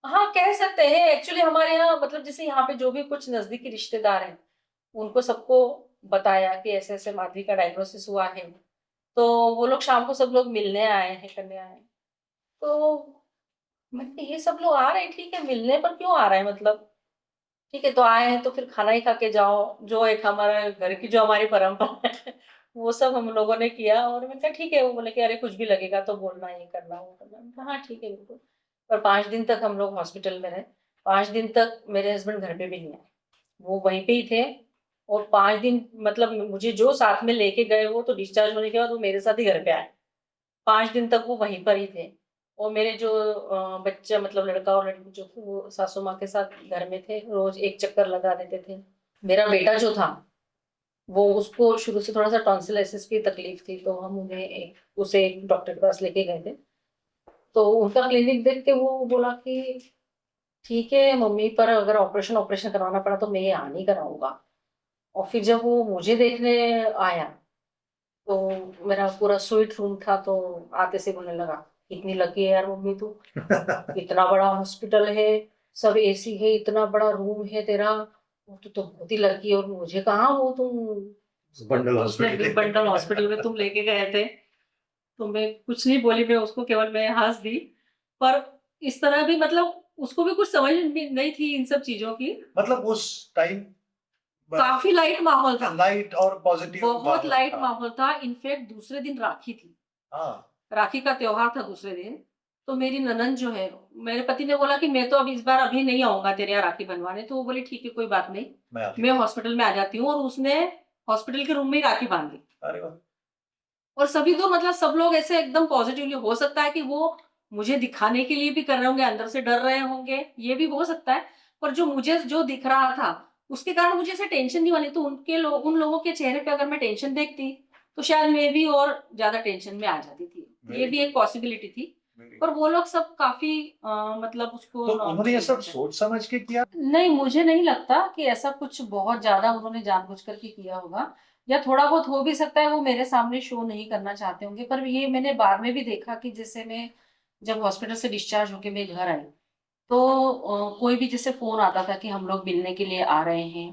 Speaker 2: हाँ, कह सकते हैं एक्चुअली हमारे यहाँ मतलब जैसे यहाँ पे जो भी कुछ नज़दीकी रिश्तेदार हैं, उनको सबको बताया कि ऐसे-ऐसे माधवी का डायग्नोसिस हुआ है। तो वो लोग शाम को सब लोग मिलने आए हैं, करने आए हैं। तो मैंने कहा ये सब लोग आ रहे हैं, ठीक है, मिलने पर क्यों आ रहे हैं मतलब? ठीक है, तो आए हैं तो फिर खाना ही खा के जाओ, जो एक हमारा घर की जो हमारी परंपरा है, वो सब हम लोगों ने किया और मैंने कहा ठीक है, वो बोले कि अरे कुछ भी लगेगा तो बोलना, ये करना, वो करना। मैंने कहा हाँ, ठीक है, बिल्कुल। पर 5 दिन तक हम लोग हॉस्पिटल में रहे। 5 दिन तक मेरे हस्बैंड घर पे भी नहीं आए। वो वहीं पे ही थे और 5 दिन मतलब मुझे जो साथ में लेके गए वो तो डिस्चार्ज होने के बाद वो मेरे साथ ही घर पे आए। 5 दिन तक वो वहीं पर ही थे और मेरे जो बच्चा मतलब लड़का और लड़की जो थे वो सासू माँ के साथ घर में थे, रोज़ एक चक्कर लगा देते थे। मेरा बेटा जो था, वो उसको शुरू से थोड़ा-सा टॉन्सिलाइटिस की तकलीफ थी, तो हम उसे एक डॉक्टर के पास लेके गए थे। तो उनका क्लिनिक देख के वो बोला कि ठीक है मम्मी पर अगर ऑपरेशन करवाना पड़ा तो मैं यहाँ नहीं कराऊँगा। और फिर जब वो मुझे देखने आया तो मेरा पूरा स्वीट रूम था तो आते से बोलने लगा, "कितनी लकी है यार मम्मी तू, इतना बड़ा हॉस्पिटल है, सब एसी है, इतना बड़ा रूम है तेरा, तू तो बहुत ही लकी है और मुझे कहाँ वो तुम
Speaker 1: बंडल
Speaker 2: उसने
Speaker 1: हॉस्पिटल।
Speaker 2: बंडल हॉस्पिटल में तुम लेके गए थे।" तो मैं कुछ नहीं बोली, मैं उसको केवल मैं हँस दी। पर इस तरह भी मतलब उसको भी कुछ समझ भी नहीं थी इन सब चीज़ों की।
Speaker 1: मतलब उस टाइम
Speaker 2: काफ़ी लाइट माहौल था,
Speaker 1: लाइट और पॉजिटिव
Speaker 2: बहुत
Speaker 1: माहौल
Speaker 2: लाइट
Speaker 1: था।
Speaker 2: माहौल था। इनफैक्ट दूसरे दिन राखी थी।
Speaker 1: हाँ,
Speaker 2: राखी का त्योहार था दूसरे दिन, तो मेरी ननंद जो है, मेरे पति ने बोला कि मैं तो अब इस बार अभी नहीं आऊँगा तेरे यहाँ राखी बँधवाने, तो वो बोली ठीक है कोई बात नहीं,
Speaker 1: मैं आती
Speaker 2: मैं
Speaker 1: हूँ।
Speaker 2: हॉस्पिटल में आ जाती हूँ और उसने हॉस्पिटल के रूम में ही राखी बाँध दी।
Speaker 1: अरे वाह!
Speaker 2: और सभी तो मतलब सब लोग ऐसे एकदम पॉज़िटिवली हो सकता है कि वो मुझे दिखाने के लिए भी कर रहे होंगे, अंदर से डर रहे होंगे, ये भी हो सकता है। पर जो मुझे जो दिख रहा था, उसके कारण मुझे ऐसे टेंशन नहीं बनी, तो उन लोगों के चेहरे पे अगर मैं टेंशन देखती, तो शायद मैं भी और ज़्यादा टेंशन में आ जाती थी। ये भी एक पॉसिबिलिटी थी। पर वो लोग सब काफ़ी मतलब उसको
Speaker 1: तो उन्होंने ये
Speaker 2: नॉर्मली
Speaker 1: सब
Speaker 2: लेते हैं।
Speaker 1: सोच समझ के किया?
Speaker 2: नहीं, मुझे नहीं लगता कि ऐसा कुछ बहुत ज़्यादा उन्होंने जानबूझ कर के किया होगा या थोड़ा बहुत हो भी सकता है वो मेरे सामने शो नहीं करना चाहते होंगे। पर ये मैंने बाद में भी देखा कि जैसे मैं जब हॉस्पिटल से डिस्चार्ज होके मैं घर आई, तो कोई भी जैसे फ़ोन आता था कि हम लोग मिलने के लिए आ रहे हैं,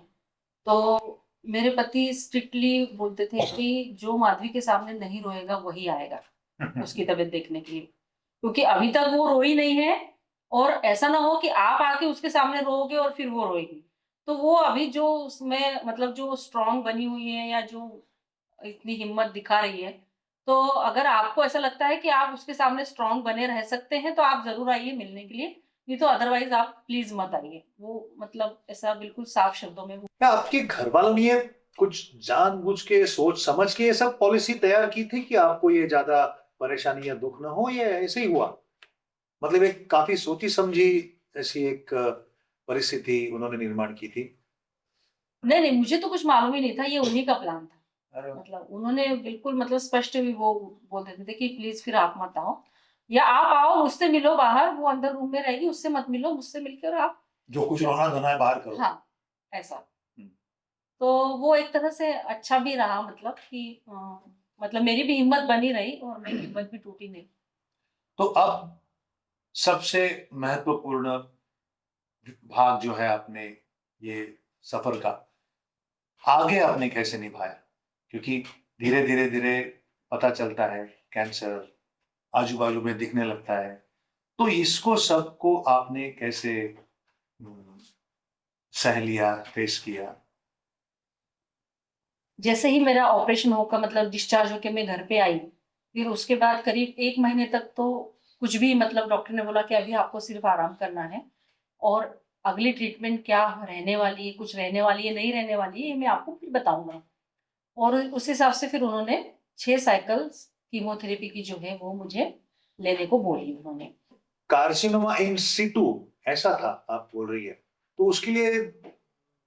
Speaker 2: तो मेरे पति स्ट्रिक्टली बोलते थे कि जो माधवी के सामने नहीं रोएगा वही आएगा, उसकी तबीयत देखने के लिए। क्योंकि अभी तक वो रोई नहीं है और ऐसा ना हो कि आप आके उसके सामने रोओगे और फिर वो रोएगी। तो वो अभी जो उसमें मतलब जो स्ट्रॉन्ग बनी हुई है या जो इतनी हिम्मत दिखा रही है, तो अगर आपको ऐसा लगता है कि आप उसके सामने स्ट्रॉन्ग बने रह सकते हैं, तो आप ज़रूर आइए मिलने के लिए, नहीं तो अदरवाइज़ आप प्लीज़ मत आइए। वो मतलब ऐसा बिल्कुल साफ शब्दों में वो
Speaker 1: क्या आपके घर वालों ने ये कुछ जानबूझ के सोच समझ के ये सब पॉलिसी तैयार की थी कि आपको ये ज्यादा परेशानी या दुख ना हो, या ऐसे ही हुआ? मतलब एक काफी सोची समझी ऐसी एक परिस्थिति उन्होंने निर्माण की थी।
Speaker 2: नहीं नहीं, मुझे तो कुछ मालूम ही नहीं था, ये उन्हीं का प्लान था।
Speaker 1: अरे वाह।
Speaker 2: मतलब उन्होंने बिल्कुल मतलब स्पष्ट भी वो बोल देते थे कि प्लीज फिर आप मत आओ, या आप आओ मुझसे मिलो बाहर, वो अंदर रूम में रहेगी, उससे मत मिलो, मुझसे मिलकर आप
Speaker 1: जो कुछ रोना धोना है बाहर करो।
Speaker 2: हाँ ऐसा।
Speaker 1: हम्म।
Speaker 2: तो वो एक तरह से अच्छा भी रहा, मतलब कि मतलब मेरी भी हिम्मत बनी रही और मेरी हिम्मत भी टूटी नहीं।
Speaker 1: तो अब सबसे महत्वपूर्ण भाग जो है आपने ये सफर का आगे आपने कैसे निभाया, क्योंकि धीरे धीरे धीरे पता चलता है कैंसर आजू बाजू में दिखने लगता है, तो इसको सबको आपने कैसे हम्म, सह लिया, फेस किया?
Speaker 2: जैसे ही मेरा ऑपरेशन होकर मतलब डिस्चार्ज होकर मैं घर पे आई, फिर उसके बाद करीब 1 महीने तक तो कुछ भी, मतलब डॉक्टर ने बोला कि अभी आपको सिर्फ आराम करना है, और अगली ट्रीटमेंट क्या रहने वाली है, कुछ रहने वाली है, नहीं रहने वाली है, ये मैं आपको फिर बताऊंगा। और उस हिसाब से फिर उन्होंने 6 साइकिल्स कीमोथेरेपी की जो है वो मुझे लेने को बोली उन्होंने।
Speaker 1: कार्सिनोमा इन सिटू ऐसा था आप बोल रही है, तो उसके लिए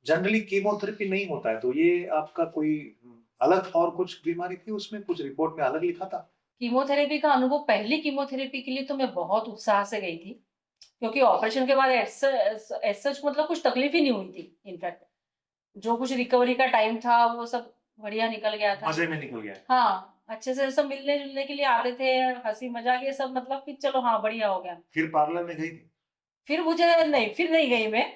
Speaker 1: जनरली कीमोथेरेपी नहीं होता है, तो ये आपका कोई अलग और कुछ बीमारी थी, उसमें कुछ रिपोर्ट में अलग लिखा था?
Speaker 2: कीमोथेरेपी का अनुभव, पहली कीमोथेरेपी के लिए तो मैं बहुत उत्साह से गई थी, क्योंकि ऑपरेशन के बाद सच मतलब कुछ तकलीफ ही नहीं हुई थी। इनफैक्ट जो कुछ रिकवरी का टाइम था वो सब बढ़िया निकल गया था।
Speaker 1: मजे में निकल गया।
Speaker 2: हाँ, अच्छे से सब मिलने जुलने के लिए आते थे, हंसी मजाक ये सब, मतलब कि चलो हाँ बढ़िया हो गया।
Speaker 1: फिर पार्लर में गई थी?
Speaker 2: फिर नहीं गई मैं।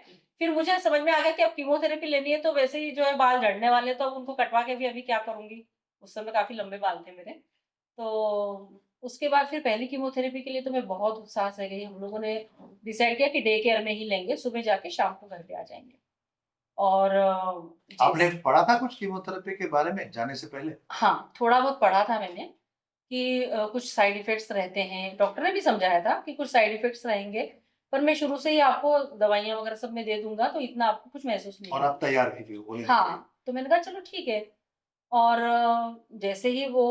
Speaker 2: फिर मुझे समझ में आ गया कि अब कीमोथेरेपी लेनी है तो वैसे ही जो है बाल झड़ने वाले, तो अब उनको कटवा के भी अभी क्या करूंगी। उस समय काफी लंबे बाल थे मेरे। तो उसके बाद फिर पहली कीमोथेरेपी के लिए तो मैं बहुत उत्साह से गई। हम लोगों ने डिसाइड किया कि डे केयर में ही लेंगे, सुबह जाके शाम को घर पे आ जाएंगे। और
Speaker 1: आपने
Speaker 2: जिस
Speaker 1: पढ़ा था कुछ कीमोथेरेपी के बारे में जाने से पहले?
Speaker 2: हाँ, थोड़ा बहुत पढ़ा था मैंने कि कुछ साइड इफ़ेक्ट्स रहते हैं, डॉक्टर ने भी समझाया था कि कुछ साइड इफ़ेक्ट्स रहेंगे, पर मैं शुरू से ही आपको दवाइयाँ वगैरह सब मैं दे दूँगा, तो इतना आपको कुछ महसूस नहीं
Speaker 1: और
Speaker 2: होगा।
Speaker 1: आप तैयार भी थे बोले?
Speaker 2: हाँ, तो मैंने कहा चलो ठीक है। और जैसे ही वो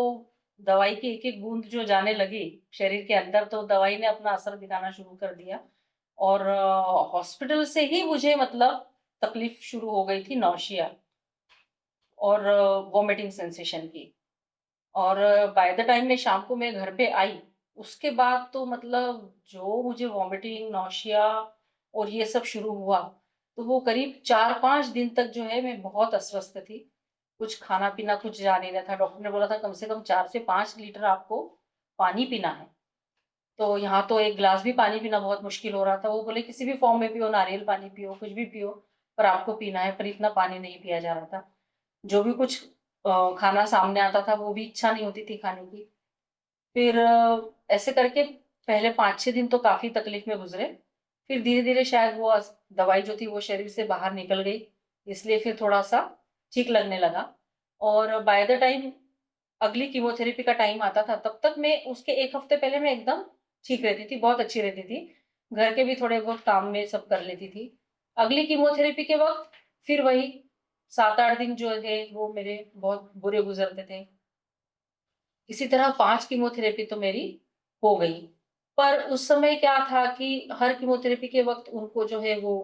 Speaker 2: दवाई की एक-एक बूंद जो जाने लगी शरीर के अंदर, तो दवाई ने अपना असर दिखाना शुरू कर दिया। और हॉस्पिटल से ही मुझे मतलब तकलीफ शुरू हो गई थी, नौशिया और वॉमिटिंग सेंसेशन की। और बाय द टाइम मैं शाम को मैं घर पे आई, उसके बाद तो मतलब जो मुझे वॉमिटिंग, नौशिया और ये सब शुरू हुआ, तो वो करीब 4-5 दिन तक जो है मैं बहुत अस्वस्थ थी। कुछ खाना-पीना कुछ जा नहीं रहा था। डॉक्टर ने बोला था कम से कम 4 से 5 लीटर आपको पानी पीना है। तो यहाँ तो 1 ग्लास भी पानी पीना बहुत मुश्किल हो रहा था। वो बोले किसी भी फॉर्म में पियो, नारियल पानी पियो, कुछ भी पियो, पर आपको पीना है, पर इतना पानी नहीं पिया जा रहा था। जो भी कुछ खाना सामने आता था वो भी इच्छा नहीं होती थी खाने की। फिर ऐसे करके पहले 5-6 दिन तो काफ़ी तकलीफ में गुज़रे। फिर धीरे-धीरे शायद वो दवाई जो थी वो शरीर से बाहर निकल गई, इसलिए फिर थोड़ा-सा ठीक लगने लगा। और बाय द टाइम अगली कीमोथेरेपी का टाइम आता था, तब तक मैं उसके 1 हफ्ते पहले मैं एकदम ठीक रहती थी, बहुत अच्छी रहती थी। घर के भी थोड़े बहुत काम में सब कर लेती थी। अगली कीमोथेरेपी के वक़्त फिर वही 7-8 दिन जो है वो मेरे बहुत बुरे गुज़रते थे। इसी तरह 5 कीमोथेरेपी तो मेरी हो गई। पर उस समय क्या था कि हर कीमोथेरेपी के वक़्त उनको जो है वो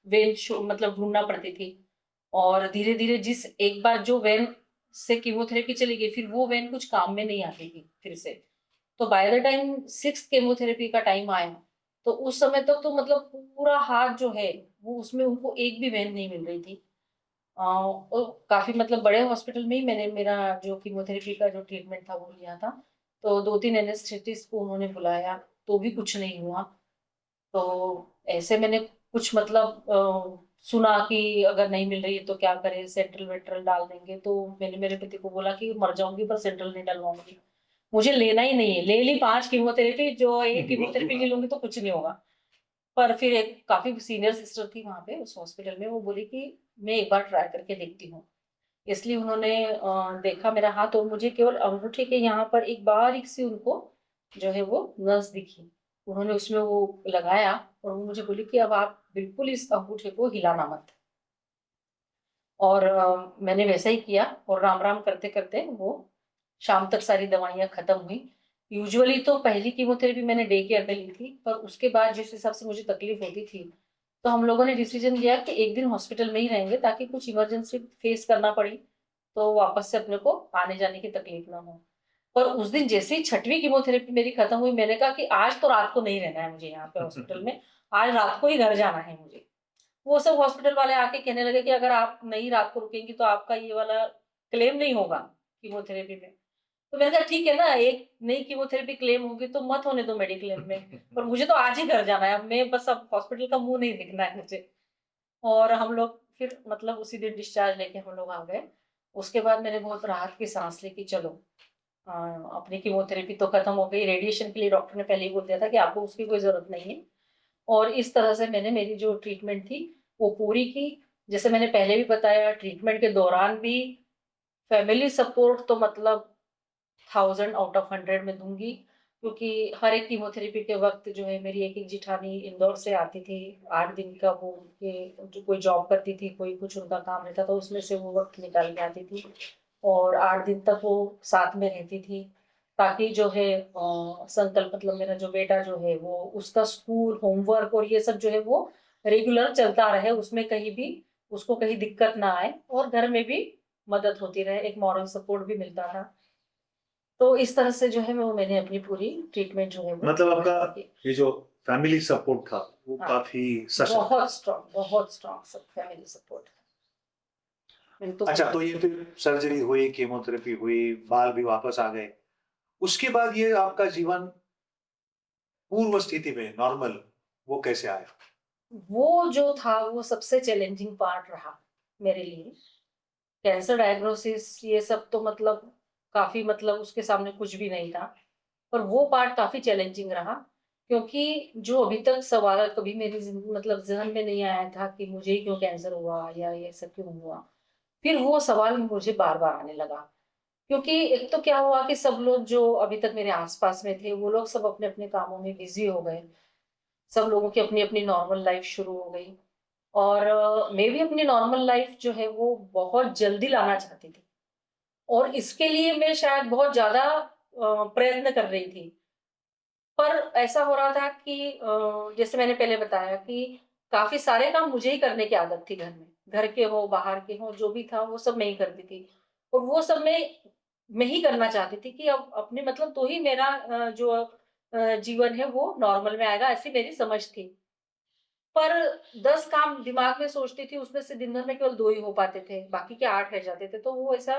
Speaker 2: वेन शो मतलब ढूँढना पड़ती थी। और धीरे-धीरे जिस एक बार जो वेन से कीमोथेरेपी चली गई, फिर वो वेन कुछ काम में नहीं आती थी फिर से। तो by the time 6th chemotherapy का टाइम आया, तो उस समय तक तो मतलब पूरा हाथ जो है, वो उसमें उनको एक भी वेन नहीं मिल रही थी। और काफ़ी मतलब बड़े हॉस्पिटल में ही मैंने मेरा जो कीमोथेरेपी का जो ट्रीटमेंट था वो लिया था। तो 2-3 एनेस्थेटिस्ट को उन्होंने बुलाया, तो भी कुछ नहीं हुआ। तो ऐसे मैंने कुछ मतलब सुना कि अगर नहीं मिल रही है तो क्या करें, सेंट्रल-वेंट्रल डाल देंगे। तो मैंने मेरे पति को बोला कि मर जाऊँगी पर सेंट्रल नहीं डलवाऊँगी। मुझे लेना ही नहीं है, ले ली 5 कीमोथेरेपी, जो एक कीमोथेरेपी नहीं लूँगी तो कुछ नहीं होगा। पर फिर एक काफ़ी सीनियर सिस्टर थी वहाँ पे उस हॉस्पिटल में, वो बोली कि मैं एक बार ट्राई करके देखती हूँ। इसलिए उन्होंने देखा मेरा हाथ, और मुझे केवल अंगूठे के यहाँ पर एक बारीक-सी उनको जो है वो नस दिखी। उन्होंने उसमें वो लगाया और वो मुझे बोली कि अब आप बिल्कुल इस अंगूठे को हिलाना मत। और मैंने वैसा ही किया, और राम-राम करते-करते वो शाम तक सारी दवाइयाँ खत्म हुई। यूजुअली तो पहली कीमोथेरेपी मैंने डे केयर में ली थी, पर उसके बाद जिस हिसाब से मुझे तकलीफ होती थी, तो हम लोगों ने डिसीजन लिया कि एक दिन हॉस्पिटल में ही रहेंगे ताकि कुछ इमरजेंसी फेस करना पड़ी तो वापस से अपने को आने जाने की तकलीफ ना हो। पर उस दिन जैसे ही छठवीं कीमोथेरेपी मेरी खत्म हुई, मैंने कहा कि आज तो रात को नहीं रहना है मुझे यहाँ पे हॉस्पिटल में, आज रात को ही घर जाना है मुझे। वो सब हॉस्पिटल वाले आके कहने लगे कि अगर आप नहीं रात को रुकेंगी तो आपका ये वाला क्लेम नहीं होगा कीमोथेरेपी में। तो मैंने कहा ठीक है ना, एक नई कीमोथेरेपी क्लेम होगी तो मत होने दो मेडिक्लेम में, पर मुझे तो आज ही घर जाना है, अब मैं बस अब हॉस्पिटल का मुंह नहीं दिखना है मुझे। और हम लोग फिर मतलब उसी दिन डिस्चार्ज लेके हम लोग आ गए। उसके बाद मैंने बहुत राहत की सांस ली कि चलो अ, अपनी कीमोथेरेपी तो खत्म हो गई, रेडिएशन के लिए डॉक्टर ने पहले ही बोल दिया था कि आपको उसकी कोई जरूरत नहीं है। और इस तरह से मैंने मेरी जो ट्रीटमेंट थी वो पूरी की। जैसे मैंने पहले भी बताया, ट्रीटमेंट के दौरान भी फैमिली सपोर्ट तो मतलब 1000 आउट ऑफ 100 में दूंगी, क्योंकि हर एक कीमोथेरेपी के वक्त जो है मेरी एक एक जिठानी इंदौर से आती थी। 8 दिन का वो उनके जो कोई जॉब करती थी, कोई कुछ उनका काम रहता था, उसमें से वो वक्त निकाल के आती थी और 8 दिन तक वो साथ में रहती थी, ताकि जो है संकल्प मतलब मेरा जो बेटा जो है वो उसका स्कूल होमवर्क और ये सब जो है वो रेगुलर चलता रहे, उसमें कहीं भी उसको कहीं दिक्कत ना आए और घर में भी मदद होती रहे, एक मॉरल सपोर्ट भी मिलता था। तो इस तरह से जो है वो मैंने अपनी पूरी ट्रीटमेंट जो है वो
Speaker 1: मतलब आपका
Speaker 2: की।
Speaker 1: ये जो फैमिली सपोर्ट था वो
Speaker 2: हाँ,
Speaker 1: काफी सशक्त।
Speaker 2: बहुत स्ट्रॉन्ग सब फैमिली सपोर्ट मैंने तो
Speaker 1: अच्छा, तो ये फिर सर्जरी हुई, कीमोथेरेपी हुई, बाल भी वापस आ गए, उसके बाद ये आपका जीवन पूर्व स्थिति में नॉर्मल वो कैसे आया?
Speaker 2: वो जो था वो सबसे चैलेंजिंग पार्ट रहा मेरे लिए। कैंसर डायग्नोसिस ये सब तो मतलब काफी मतलब उसके सामने कुछ भी नहीं था, पर वो पार्ट काफी चैलेंजिंग रहा, क्योंकि जो अभी तक सवाल कभी मेरी मतलब जहन में नहीं आया था कि मुझे ही क्यों कैंसर हुआ या ये सब क्यों हुआ, फिर वो सवाल मुझे बार बार आने लगा। क्योंकि एक तो क्या हुआ कि सब लोग जो अभी तक मेरे आसपास में थे वो लोग सब अपने अपने कामों में बिजी हो गए, सब लोगों की अपनी अपनी नॉर्मल लाइफ शुरू हो गई। और मैं भी अपनी नॉर्मल लाइफ जो है वो बहुत जल्दी लाना चाहती थी, और इसके लिए मैं शायद बहुत ज्यादा प्रयत्न कर रही थी। पर ऐसा हो रहा था कि जैसे मैंने पहले बताया कि काफी सारे काम मुझे ही करने की आदत थी घर में, घर के हो बाहर के हो जो भी था वो सब मैं ही करती थी, और वो सब मैं ही करना चाहती थी कि अब अपने मतलब तो ही मेरा जो जीवन है वो नॉर्मल में आएगा, ऐसी मेरी समझ थी। पर 10 काम दिमाग में सोचती थी, उसमें से दिन भर में केवल 2 ही हो पाते थे, बाकी के 8 रह जाते थे। तो वो ऐसा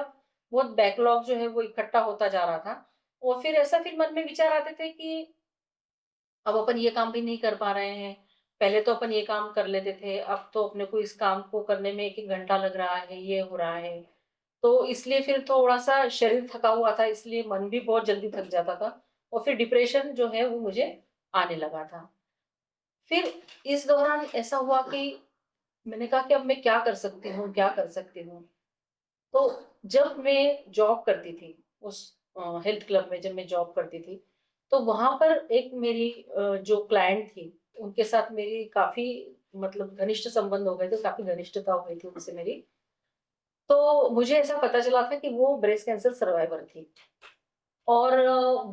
Speaker 2: बहुत बैकलॉग जो है वो इकट्ठा होता जा रहा था। और फिर ऐसा फिर मन में विचार आते थे कि अब अपन ये काम भी नहीं कर पा रहे हैं। पहले तो अपन ये काम कर लेते थे, अब तो अपने को इस काम को करने में 1-1 घंटा लग रहा है, ये हो रहा है। तो इसलिए फिर थोड़ा-सा शरीर थका हुआ था, इसलिए मन भी बहुत जल्दी थक जाता था और फिर डिप्रेशन जो है वो मुझे आने लगा था। फिर इस दौरान ऐसा हुआ कि मैंने कहा कि अब मैं क्या कर सकती हूँ, क्या कर सकती हूँ? तो जब मैं जॉब करती थी उस हेल्थ क्लब में जब मैं जॉब करती थी, तो वहाँ पर एक मेरी जो क्लाइंट थी, उनके साथ मेरी काफ़ी मतलब घनिष्ठ संबंध हो गए थे, काफ़ी घनिष्ठता हो गई थी उनसे मेरी। तो मुझे ऐसा पता चला था कि वो ब्रेस्ट कैंसर सर्वाइवर थी। और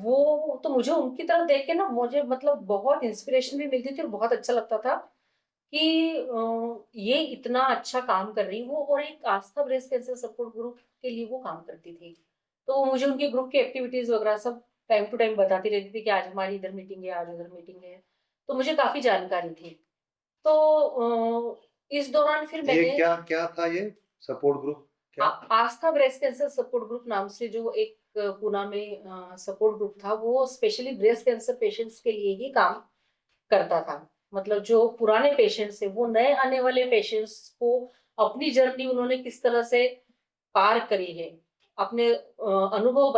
Speaker 2: वो तो मुझे उनकी तरफ देख के ना मुझे मतलब बहुत इंस्पिरेशन भी मिलती थी और बहुत अच्छा लगता था कि ये इतना अच्छा काम कर रही वो, और एक आस्था ब्रेस्ट कैंसर सपोर्ट ग्रुप के लिए वो काम करती थी। तो वो मुझे उनके ग्रुप की एक्टिविटीज़ वगैरह सब टाइम टू टाइम बताती रहती थी कि आज हमारी इधर मीटिंग है, आज उधर मीटिंग है। तो मुझे काफ़ी जानकारी थी। तो इस दौरान फिर
Speaker 1: ये
Speaker 2: मैंने
Speaker 1: क्या क्या था ये सपोर्ट ग्रुप क्या?
Speaker 2: आस्था ब्रेस्ट कैंसर सपोर्ट ग्रुप नाम से जो एक पुणे में सपोर्ट ग्रुप था, वो स्पेशली ब्रेस्ट कैंसर पेशेंट्स के लिए ही काम करता था। मतलब जो पुराने पेशेंट्स हैं, वो नए आने वाले पेशेंट्स को अपनी जर्नी उन्होंने किस तरह से पार करी है, अपने अनुभव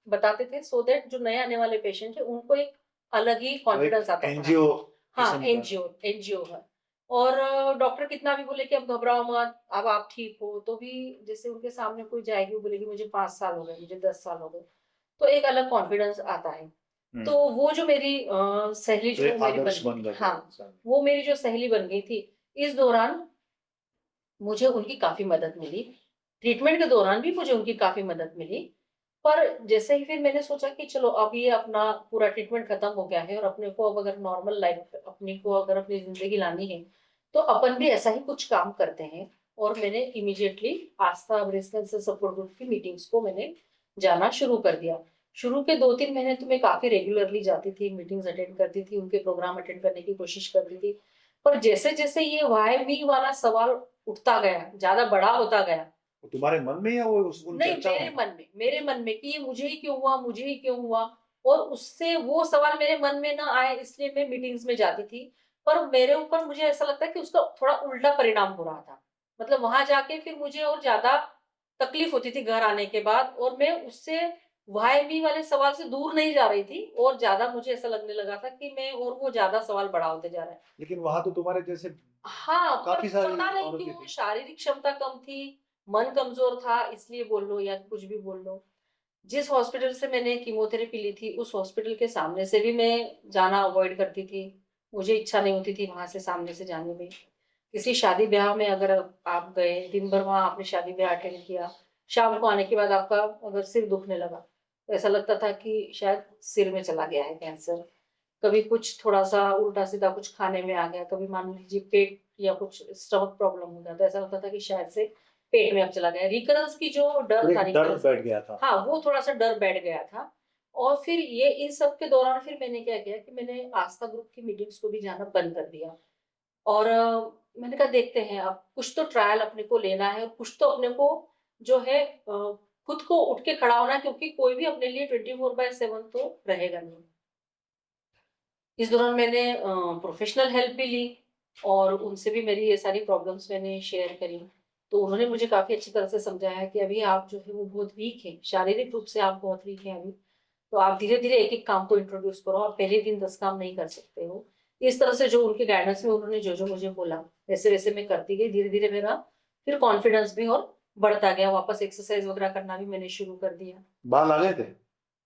Speaker 2: बताते थे, सो दैट जो नए आने वाले पेशेंट है उनको एक अलग ही
Speaker 1: तो एक
Speaker 2: कॉन्फिडेंस आता था।
Speaker 1: एनजीओ
Speaker 2: हाँ,
Speaker 1: किस्म का?
Speaker 2: एनजीओ एनजीओ है। और डॉक्टर कितना भी बोले कि अब घबराओ मत, अब आप ठीक हो, तो भी जैसे उनके सामने कोई जाएगी, वो बोलेगी मुझे 5 साल हो गए, मुझे 10 साल हो गए, तो एक अलग कॉन्फिडेंस आता है। तो वो जो मेरी सहेली
Speaker 1: तो
Speaker 2: जो
Speaker 1: एक
Speaker 2: मेरी
Speaker 1: आदर्श
Speaker 2: बन
Speaker 1: बन गए थे
Speaker 2: हाँ,
Speaker 1: इंसान।
Speaker 2: वो मेरी जो सहेली बन गई थी, इस दौरान मुझे उनकी काफ़ी मदद मिली। ट्रीटमेंट के दौरान भी मुझे उनकी काफ़ी मदद मिली। पर जैसे ही फिर मैंने सोचा कि चलो अब ये अपना पूरा ट्रीटमेंट खत्म हो गया है और अपने को अब अगर नॉर्मल लाइफ अपनी को अगर अपनी ज़िंदगी लानी है, तो अपन भी ऐसा ही कुछ काम करते हैं। और मैंने इमीडिएटली आस्था ब्रेस्ट कैंसर सपोर्ट ग्रुप की मीटिंग्स को मैंने जाना शुरू कर दिया। शुरू के 2-3 महीने तो मैं काफी रेगुलरली जाती थी, मीटिंग्स अटेंड करती थी, उनके प्रोग्राम अटेंड करने की कोशिश करती थी। पर जैसे जैसे ये वाई मी वाला सवाल उठता गया, ज्यादा बड़ा होता गया।
Speaker 1: वो तुम्हारे मन में या वो उन
Speaker 2: नहीं,
Speaker 1: चर्चाओं
Speaker 2: मेरे
Speaker 1: में?
Speaker 2: मन में, मेरे मन में कि ये मुझे ही क्यों हुआ, मुझे ही क्यों हुआ। और उससे वो सवाल मेरे मन में ना आए, इसलिए मैं मीटिंग्स में जाती थी। पर मेरे ऊपर मुझे ऐसा लगता है कि उसका थोड़ा उल्टा परिणाम हो रहा था। मतलब वहां जाके फिर मुझे और ज्यादा तकलीफ होती थी घर आने के बाद, और मैं उससे व्हाई मी वाले सवाल से दूर नहीं जा रही थी, और ज्यादा मुझे ऐसा लगने लगा था कि मैं और वो ज्यादा सवाल बड़ा होते जा रहा है।
Speaker 1: लेकिन वहां तो तुम्हारे जैसे
Speaker 2: हाँ, पर
Speaker 1: काफी सारी
Speaker 2: पता नहीं
Speaker 1: औरतें
Speaker 2: क्यों
Speaker 1: थी।
Speaker 2: शारीरिक क्षमता कम थी, मन कमजोर था, इसलिए बोल लो या कुछ भी बोल लो। जिस हॉस्पिटल से मैंने कीमोथेरेपी ली थी, उस हॉस्पिटल के सामने से भी मैं जाना अवॉइड करती थी। मुझे इच्छा नहीं होती थी वहां से सामने से जाने में। किसी शादी-ब्याह में अगर आप गए, दिन भर वहां आपने शादी-ब्याह अटेंड किया, शाम को आने के बाद आपका अगर सिर दुखने लगा, तो ऐसा लगता था कि शायद सिर में चला गया है कैंसर। कभी कुछ थोड़ा-सा उल्टा-सीधा कुछ खाने में आ गया, कभी मान लीजिए पेट या कुछ स्टमक प्रॉब्लम हो गया, तो ऐसा लगता था कि शायद से पेट में अब चला गया। रिकरेंस की जो डर
Speaker 1: और
Speaker 2: था,
Speaker 1: एक डर
Speaker 2: रिकरेंस,
Speaker 1: बैठ गया था।
Speaker 2: हाँ, वो थोड़ा-सा डर बैठ गया था। और फिर ये इन सब के दौरान फिर मैंने क्या किया कि मैंने आस्था ग्रुप की मीटिंग्स को भी जाना बंद कर दिया। और मैंने कहा देखते हैं, अब कुछ तो ट्रायल अपने को लेना है, और कुछ तो अपने को जो है खुद को उठ के खड़ा होना है, क्योंकि कोई भी अपने लिए 24/7 तो रहेगा नहीं। इस दौरान मैंने प्रोफेशनल हेल्प भी ली, और उनसे भी मेरी ये सारी प्रॉब्लम्स मैंने शेयर करी। तो उन्होंने मुझे काफ़ी अच्छी तरह से समझाया कि अभी आप जो है वो बहुत वीक हैं, शारीरिक रूप से आप बहुत वीक हैं अभी। तो आप धीरे-धीरे एक-एक काम को इंट्रोड्यूस करो, आप पहले दिन 10 काम नहीं कर सकते हो। इस तरह से जो उनके गाइडेंस में उन्होंने जो-जो मुझे बोला, वैसे-वैसे मैं करती गई। धीरे-धीरे मेरा फिर कॉन्फिडेंस भी और बढ़ता गया, वापस एक्सरसाइज़ वगैरह करना भी मैंने शुरू कर दिया।
Speaker 1: बाल आ गए थे?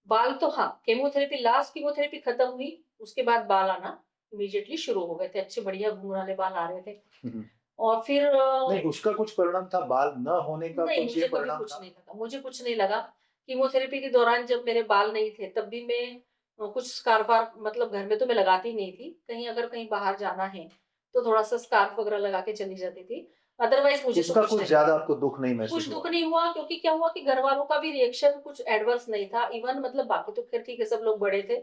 Speaker 2: बाल तो हाँ, कीमोथेरेपी, लास्ट कीमोथेरेपी खत्म हुई, उसके बाद बाल आना इमीडिएटली शुरू हो गए थे, अच्छे बढ़िया घुंघराले बाल आ रहे थे।
Speaker 1: हम्म।
Speaker 2: और फिर
Speaker 1: नहीं, उसका कुछ परिणाम था, बाल न होने का
Speaker 2: नहीं,
Speaker 1: कुछ ये
Speaker 2: मुझे कभी
Speaker 1: परिणाम
Speaker 2: कुछ
Speaker 1: था?
Speaker 2: नहीं लगा, मुझे कुछ नहीं लगा। कीमोथेरेपी के दौरान जब मेरे बाल नहीं थे, तब भी मैं कुछ स्कार्फ-वार्फ, मतलब घर में तो मैं लगाती नहीं थी, कहीं अगर कहीं बाहर जाना है, तो थोड़ा-सा स्कार्फ वगैरह लगा के चली जाती थी। अदरवाइज़ मुझे तो
Speaker 1: उसका
Speaker 2: कुछ
Speaker 1: कुछ
Speaker 2: नहीं
Speaker 1: ज्यादा
Speaker 2: लगा।
Speaker 1: आपको दुख नहीं
Speaker 2: कुछ
Speaker 1: महसूस
Speaker 2: दुःख
Speaker 1: हुआ?
Speaker 2: नहीं हुआ, क्योंकि क्या हुआ कि घरवालों का भी रिएक्शन कुछ एडवर्स नहीं था। इवन मतलब बाकी तो ख़ैर ठीक है, सब लोग बड़े थे।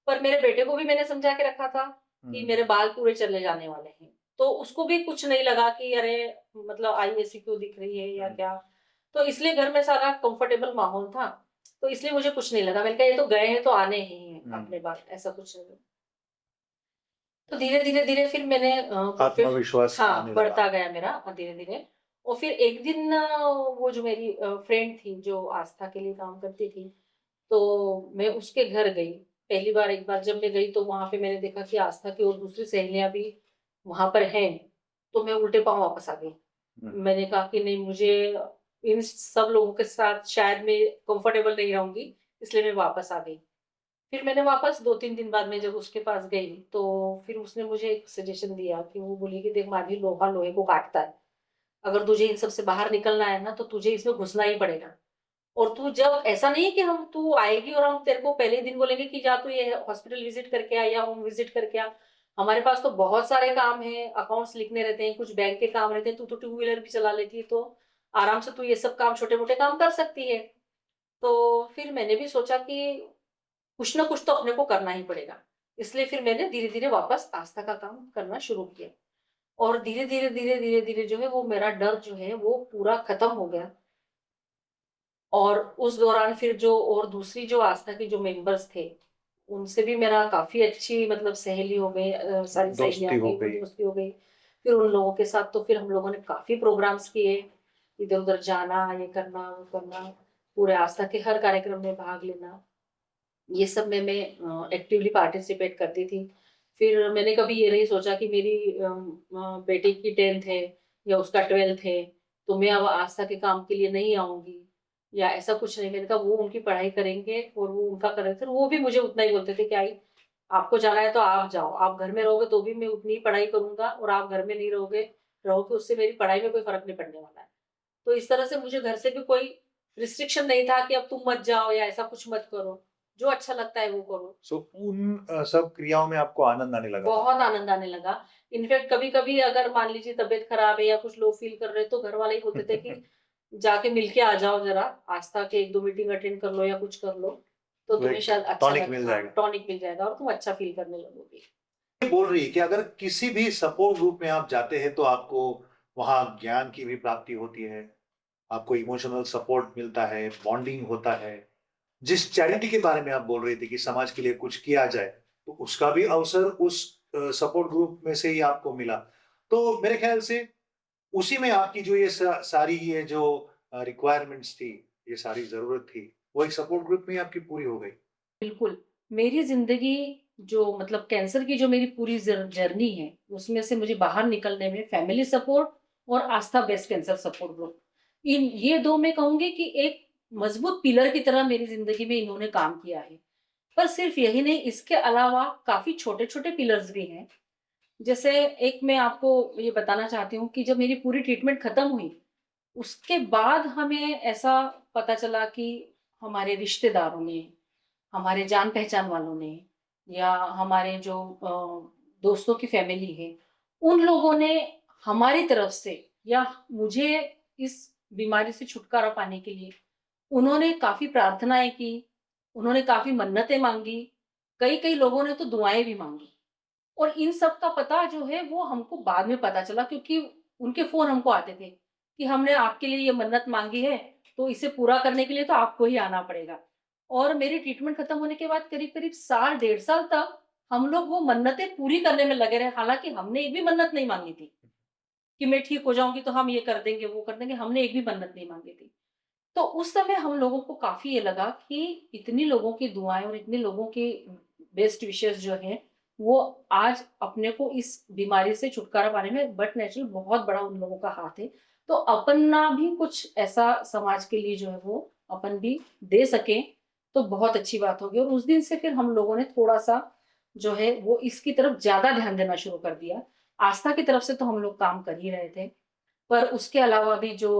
Speaker 2: पर मेरे बेटे को भी मैंने समझा के रखा था कि
Speaker 1: हम्म।
Speaker 2: मेरे बाल पूरे चले जाने वाले हैं। तो उसको भी कुछ नहीं लगा कि अरे, मतलब आई ऐसी क्यों दिख रही है या
Speaker 1: हम्म।
Speaker 2: क्या। तो इसलिए घर में सारा कंफर्टेबल माहौल था। तो इसलिए मुझे कुछ नहीं लगा। मैंने कहा ये तो गए हैं तो आने ही हैं
Speaker 1: हम्म।
Speaker 2: अपने बाल, ऐसा कुछ नहीं। तो धीरे-धीरे फिर मैंने
Speaker 1: आत्मविश्वास
Speaker 2: हाँ,
Speaker 1: आने लगा।
Speaker 2: बढ़ता गया मेरा धीरे-धीरे। और फिर एक दिन वो जो मेरी फ्रेंड थी जो आस्था के लिए काम करती थी, तो मैं उसके घर गई। पहली बार, एक बार जब मैं गई तो वहाँ पे मैंने देखा कि आस्था की और दूसरी सहेलियाँ भी वहाँ पर हैं, तो मैं उल्टे पाँव वापस आ गई।
Speaker 1: हम्म।
Speaker 2: मैंने कहा कि नहीं, मुझे इन सब लोगों के साथ शायद मैं कंफर्टेबल नहीं रहूँगी, इसलिए मैं वापस आ गई। फिर मैंने वापस 2-3 दिन बाद में जब उसके पास गई, तो फिर उसने मुझे एक सजेशन दिया कि वो बोली कि देख माधवी, लोहा लोहे को काटता है। अगर तुझे इन सब से बाहर निकलना है ना, तो तुझे इसमें घुसना ही पड़ेगा। और तू जब, ऐसा नहीं है कि हम तू आएगी और हम तेरे को पहले ही दिन बोलेंगे कि जा तू ये हॉस्पिटल विजिट करके आ या होम विजिट करके आ। हमारे पास तो बहुत सारे काम हैं, अकाउंट्स लिखने रहते हैं, कुछ बैंक के काम रहते हैं, तू तो टू व्हीलर भी चला लेती है, तो आराम से तू ये सब काम, छोटे-मोटे काम कर सकती है। तो फिर मैंने भी सोचा कि कुछ ना कुछ तो अपने को करना ही पड़ेगा। इसलिए फिर मैंने धीरे-धीरे वापस आस्था का काम करना शुरू किया। और धीरे-धीरे जो है वो मेरा डर जो है वो पूरा खत्म हो गया। और उस दौरान फिर जो और दूसरी जो आस्था के जो मेंबर्स थे, उनसे भी मेरा काफ़ी अच्छी, मतलब सहेली हो गई, सारी सहेलियाँ
Speaker 1: दोस्ती
Speaker 2: हो
Speaker 1: हो
Speaker 2: गई, वो
Speaker 1: गई।
Speaker 2: दोस्ती हो गई। फिर उन लोगों के साथ तो फिर हम लोगों ने काफ़ी प्रोग्राम्स किए, इधर-उधर जाना, ये करना, वो करना, पूरे आस्था के हर कार्यक्रम में भाग लेना। ये सब में मैं एक्टिवली पार्टिसिपेट करती थी। फिर मैंने कभी ये नहीं सोचा कि मेरी बेटे की 10th है या उसका 12th है, तो मैं अब आस्था के काम के लिए नहीं आऊँगी, या ऐसा कुछ नहीं। मैंने कहा वो उनकी पढ़ाई करेंगे और वो उनका कर रहे थे, वो भी मुझे उतना ही बोलते थे कि आई, आपको जाना है तो आप जाओ, आप घर में रहोगे तो भी मैं उतनी ही पढ़ाई करूँगा, और आप घर में नहीं रहोगे उससे मेरी पढ़ाई में कोई फ़र्क नहीं पड़ने वाला है। तो इस तरह से मुझे घर से भी कोई रिस्ट्रिक्शन नहीं था कि अब तुम मत जाओ या ऐसा कुछ मत करो। जो अच्छा लगता है वो करो।
Speaker 1: सो उन सब क्रियाओं में आपको आनंद आने लगा था।
Speaker 2: बहुत आनंद आने लगा। इनफैक्ट कभी-कभी अगर मान लीजिए तबीयत खराब है या कुछ लो फील कर रहे हैं, तो घर वाले ही बोलते थे कि जाके मिल के आ जाओ ज़रा, आस्था के 1-2 मीटिंग अटेंड कर लो या कुछ कर लो, तो
Speaker 1: तो
Speaker 2: तुम्हें
Speaker 1: एक
Speaker 2: शायद अच्छा
Speaker 1: टॉनिक मिल जाएगा।
Speaker 2: टॉनिक मिल जाएगा और तुम अच्छा फील करने लगोगे।
Speaker 1: ये बोल रही है कि अगर किसी भी सपोर्ट ग्रुप में आप जाते हैं तो आपको वहाँ ज्ञान की भी प्राप्ति होती है, आपको इमोशनल सपोर्ट मिलता है, बॉन्डिंग होता है। जिस चैरिटी के बारे में आप बोल रही थी कि समाज के लिए कुछ किया जाए, तो उसका भी अवसर उस सपोर्ट ग्रुप में से ही आपको मिला। तो मेरे ख्याल से उसी में आपकी जो ये सारी ये जो रिक्वायरमेंट्स थी, ये सारी ज़रूरत थी, वो एक सपोर्ट ग्रुप में ही आपकी पूरी हो गई।
Speaker 2: बिल्कुल, मेरी ज़िंदगी जो मतलब कैंसर की जो मेरी पूरी जर्नी है, उसमें से मुझे बाहर निकलने में फैमिली सपोर्ट और आस्था बेस्ड कैंसर सपोर्ट ग्रुप, इन ये 2 मैं कहूँगी कि एक मजबूत पिलर की तरह मेरी ज़िंदगी में इन्होंने काम किया है। पर सिर्फ यही नहीं, इसके अलावा काफ़ी छोटे-छोटे पिलर्स भी हैं। जैसे एक मैं आपको ये बताना चाहती हूँ कि जब मेरी पूरी ट्रीटमेंट खत्म हुई, उसके बाद हमें ऐसा पता चला कि हमारे रिश्तेदारों ने, हमारे जान-पहचान वालों ने या हमारे जो दोस्तों की फैमिली है, उन लोगों ने हमारी तरफ से या मुझे इस बीमारी से छुटकारा पाने के लिए उन्होंने काफ़ी प्रार्थनाएँ की, उन्होंने काफ़ी मन्नतें माँगी, कई-कई लोगों ने तो दुआएँ भी माँगी। और इन सब का पता जो है वो हमको बाद में पता चला, क्योंकि उनके फ़ोन हमको आते थे कि हमने आपके लिए ये मन्नत माँगी है, तो इसे पूरा करने के लिए तो आपको ही आना पड़ेगा। और मेरी ट्रीटमेंट खत्म होने के बाद करीब-करीब साल, डेढ़ साल तक हम लोग वो मन्नतें पूरी करने में लगे रहे। हालाँकि हमने एक भी मन्नत नहीं माँगी थी कि मैं ठीक हो जाऊँगी तो हम ये कर देंगे, वो कर देंगे, हमने एक भी मन्नत नहीं माँगी थी। तो उस समय हम लोगों को काफ़ी ये लगा कि इतनी लोगों की दुआएँ और इतने लोगों के बेस्ट विशेज़ जो हैं, वो आज अपने को इस बीमारी से छुटकारा पाने में बट नेचुरल बहुत बड़ा उन लोगों का हाथ है। तो अपना भी कुछ ऐसा समाज के लिए जो है वो अपन भी दे सकें, तो बहुत अच्छी बात होगी। और उस दिन से फिर हम लोगों ने थोड़ा-सा जो है वो इसकी तरफ ज़्यादा ध्यान देना शुरू कर दिया। आस्था की तरफ से तो हम लोग काम कर ही रहे थे। पर उसके अलावा भी जो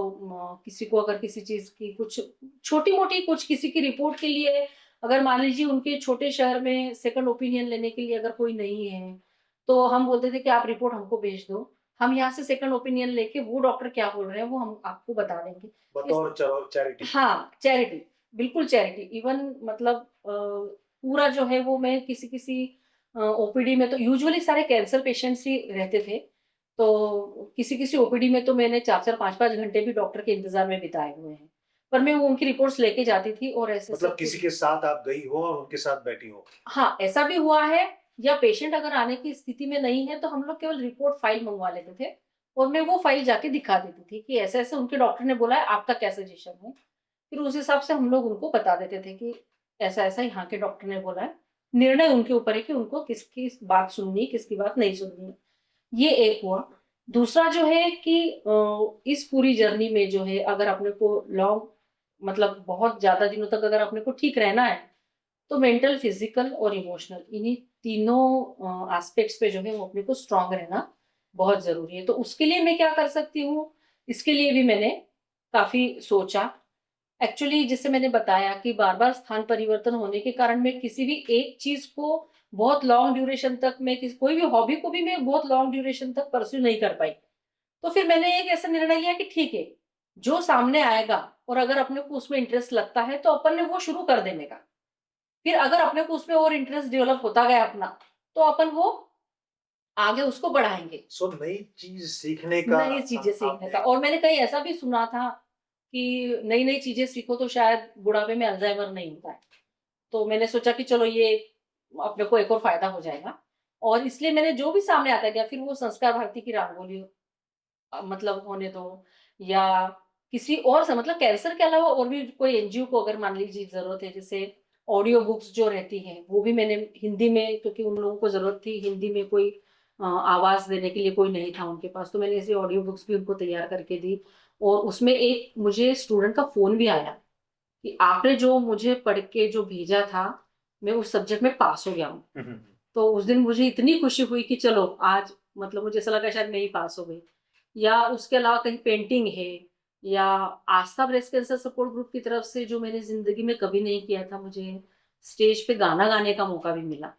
Speaker 2: किसी को अगर किसी चीज़ की कुछ छोटी-मोटी कुछ किसी की रिपोर्ट के लिए, अगर मान लीजिए उनके छोटे शहर में सेकंड ओपिनियन लेने के लिए अगर कोई नहीं है, तो हम बोलते थे कि आप रिपोर्ट हमको भेज दो। हम यहाँ से सेकंड ओपिनियन लेके वो डॉक्टर क्या बोल रहे हैं वो हम आपको बता देंगे। इस
Speaker 1: बतौर चैरिटी।
Speaker 2: हाँ, चैरिटी, बिल्कुल चैरिटी। इवन मतलब पूरा जो है वो मैं किसी-किसी ओपीडी में तो यूजुअली सारे कैंसर पेशेंट्स ही रहते थे। तो किसी-किसी ओपीडी में तो मैंने 4-4 5-5 घंटे भी डॉक्टर के इंतज़ार में बिताए हुए हैं। पर मैं वो उनकी रिपोर्ट्स लेके जाती थी और ऐसे
Speaker 1: मतलब
Speaker 2: सब
Speaker 1: किसी
Speaker 2: कुछ।
Speaker 1: के साथ आप गई हो और उनके साथ बैठी हो।
Speaker 2: हाँ, ऐसा भी हुआ है, या पेशेंट अगर आने की स्थिति में नहीं है तो हम लोग केवल रिपोर्ट फाइल मँगवा लेते थे और मैं वो फाइल जाके दिखा देती थी कि ऐसे-ऐसे उनके डॉक्टर ने बोला है, आपका क्या सजेशन है? फिर उस हिसाब से हम लोग उनको बता देते थे कि ऐसा-ऐसा यहाँ के डॉक्टर ने बोला है। निर्णय उनके ऊपर है कि उनको किसकी बात सुननी है, किसकी बात नहीं सुननी है। ये एक हुआ। दूसरा जो है कि इस पूरी जर्नी में जो है अगर अपने को लॉन्ग मतलब बहुत ज़्यादा दिनों तक अगर अपने को ठीक रहना है, तो मेंटल, फिज़िकल और इमोशनल इन्हीं तीनों एस्पेक्ट्स पे जो है वो अपने को स्ट्रॉन्ग रहना बहुत ज़रूरी है। तो उसके लिए मैं क्या कर सकती हूँ, इसके लिए भी मैंने काफ़ी सोचा। एक्चुअली जैसे मैंने बताया कि बार-बार स्थान परिवर्तन होने के कारण मैं किसी भी एक चीज़ को बहुत लॉन्ग ड्यूरेशन तक मैं कोई भी हॉबी को भी मैं बहुत लॉन्ग ड्यूरेशन तक परस्यू नहीं कर पाई। तो फिर मैंने एक ऐसा निर्णय लिया कि ठीक है, जो सामने आएगा और अगर अपने को उसमें इंटरेस्ट लगता है तो अपन ने वो शुरू कर देने का। फिर अगर अपने को उसमें और इंटरेस्ट डेवलप होता गया अपना, तो अपन वो आगे उसको बढ़ाएँगे।
Speaker 1: सो नई चीज़ सीखने का
Speaker 2: नई चीज़ें सीखने का।
Speaker 1: आपने
Speaker 2: और मैंने कहीं ऐसा भी सुना था कि नई-नई चीज़ें सीखो तो शायद बुढ़ापे में अल्ज़ाइमर नहीं होता है। तो मैंने सोचा कि चलो ये अपने को एक और फ़ायदा हो जाएगा, और इसलिए मैंने जो भी सामने आता गया, फिर वो संस्कार भारती की रंगोली मतलब होने दो या किसी और से मतलब कैंसर के अलावा और भी कोई एनजीओ को अगर मान लीजिए ज़रूरत है, जैसे ऑडियो बुक्स जो रहती हैं, वो भी मैंने हिंदी में, क्योंकि उन लोगों को ज़रूरत थी, हिंदी में कोई आवाज़ देने के लिए कोई नहीं था उनके पास, तो मैंने ऐसी ऑडियो बुक्स भी उनको तैयार करके दी। और उसमें एक मुझे स्टूडेंट का फ़ोन भी आया कि आपने जो मुझे पढ़ के जो भेजा था, मैं उस सब्जेक्ट में पास हो गया हूँ।
Speaker 1: हुँ, हुँ।
Speaker 2: तो उस दिन मुझे इतनी खुशी हुई कि चलो आज मतलब मुझे ऐसा लगा शायद मैं ही पास हो गई। या उसके अलावा कहीं पेंटिंग है, या आस्था ब्रेस्ट कैंसर सपोर्ट ग्रुप की तरफ से जो मैंने ज़िंदगी में कभी नहीं किया था, मुझे स्टेज पे गाना गाने का मौका भी मिला।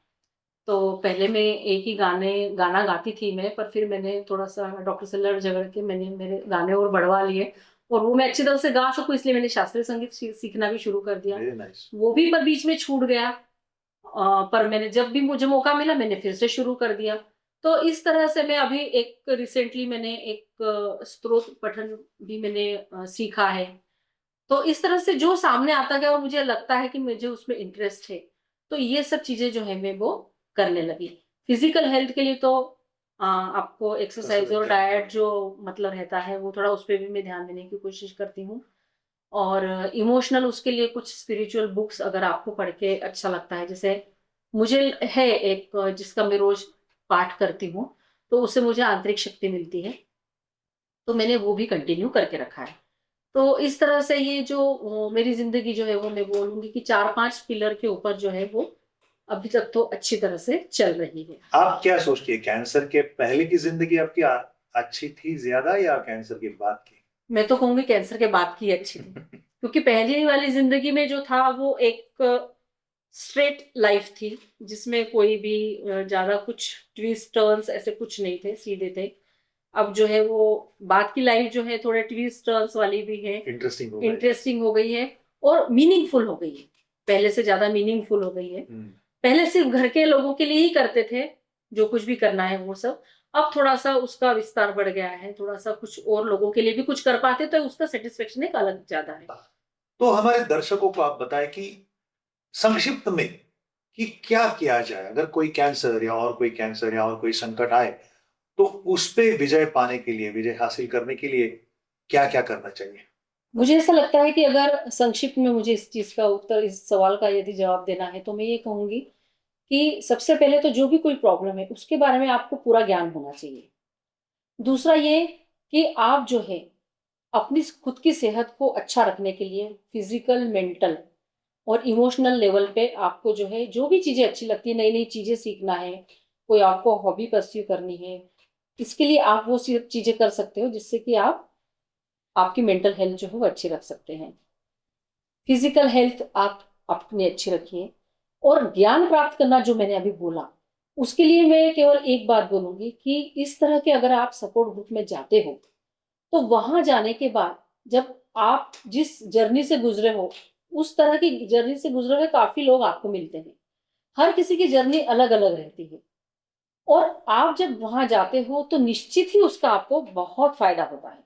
Speaker 2: तो पहले मैं एक ही गाना गाती थी मैं, पर फिर मैंने थोड़ा-सा डॉक्टर से लड़ झगड़ के मैंने मेरे गाने और बढ़वा लिए और वो मैं अच्छी तरह से गा सकूँ इसलिए मैंने शास्त्रीय संगीत सीखना भी शुरू कर दिया।
Speaker 1: Very nice.
Speaker 2: वो भी पर बीच में छूट गया। पर मैंने जब भी मुझे मौका मिला मैंने फिर से शुरू कर दिया। तो इस तरह से मैं अभी एक रिसेंटली मैंने एक स्तोत्र पठन भी मैंने सीखा है। तो इस तरह से जो सामने आता गया और मुझे लगता है कि मुझे उसमें इंटरेस्ट है, तो ये सब चीज़ें जो है मैं वो करने लगी। फिज़िकल हेल्थ के लिए तो आपको एक्सरसाइज़ और डाइट जो मतलब रहता है वो थोड़ा उस पे भी मैं ध्यान देने की कोशिश करती हूँ। और इमोशनल उसके लिए कुछ स्पिरिचुअल बुक्स अगर आपको पढ़ के अच्छा लगता है, जैसे मुझे है एक जिसका मैं रोज़ पाठ करती हूँ, तो उससे मुझे आंतरिक शक्ति मिलती है, तो मैंने वो भी कंटिन्यू करके रखा है। तो इस तरह से ये जो मेरी ज़िंदगी जो है वो मैं बोलूँगी कि 4-5 पिलर के ऊपर जो है वो अभी तक तो अच्छी तरह से चल रही है।
Speaker 1: आप क्या सोचती है, कैंसर के पहले की जिंदगी आपकी अच्छी थी ज्यादा या कैंसर के बाद की?
Speaker 2: मैं तो कहूँगी कैंसर के बाद की अच्छी थी, क्योंकि पहले वाली ज़िंदगी में जो था वो एक स्ट्रेट लाइफ़ थी, जिसमें कोई भी ज़्यादा कुछ ट्विस्ट टर्न्स ऐसे कुछ नहीं थे, सीधे थे। अब जो है वो बाद की लाइफ़ जो है थोड़े ट्विस्ट टर्न्स वाली भी है,
Speaker 1: इंटरेस्टिंग हो गई।
Speaker 2: इंटरेस्टिंग हो गई है और मीनिंगफुल हो गई है। पहले से ज़्यादा मीनिंगफुल हो गई है।
Speaker 1: हम्म।
Speaker 2: पहले सिर्फ़ घर के लोगों के लिए ही करते थे, जो कुछ भी करना है वो सब। अब थोड़ा-सा उसका विस्तार बढ़ गया है, थोड़ा-सा कुछ और लोगों के लिए भी कुछ कर पाते तो उसका सैटिस्फैक्शन एक अलग ज़्यादा है।
Speaker 1: तो हमारे दर्शकों को आप बताएं कि संक्षिप्त में कि क्या किया जाए अगर कोई कैंसर या और कोई संकट आए, तो उस पे विजय पाने के लिए, विजय हासिल करने के लिए क्या क्या करना चाहिए?
Speaker 2: मुझे ऐसा लगता है कि अगर संक्षिप्त में मुझे इस चीज़ का उत्तर, इस सवाल का यदि जवाब देना है, तो मैं ये कहूँगी कि सबसे पहले तो जो भी कोई प्रॉब्लम है, उसके बारे में आपको पूरा ज्ञान होना चाहिए। दूसरा ये कि आप जो है, अपनी खुद की सेहत को अच्छा रखने के लिए फिज़िकल, मेंटल और इमोशनल लेवल पे आपको जो है, जो भी चीज़ें अच्छी लगती हैं, नई-नई चीज़ें सीखना है, कोई आपको हॉबी परस्यू करनी है, इसके लिए आप वो सिर्फ़ चीज़ें कर सकते हो जिससे कि आप आपकी मेंटल हेल्थ जो है वो अच्छी रख सकते हैं। फिजिकल हेल्थ आप अपनी अच्छी रखिए और ज्ञान प्राप्त करना जो मैंने अभी बोला, उसके लिए मैं केवल एक बात बोलूँगी कि इस तरह के अगर आप सपोर्ट ग्रुप में जाते हो, तो वहाँ जाने के बाद जब आप जिस जर्नी से गुज़रे हो, उस तरह की जर्नी से गुज़रे हुए काफ़ी लोग आपको मिलते हैं। हर किसी की जर्नी अलग-अलग रहती है और आप जब वहाँ जाते हो, तो निश्चित ही उसका आपको बहुत फ़ायदा होता है।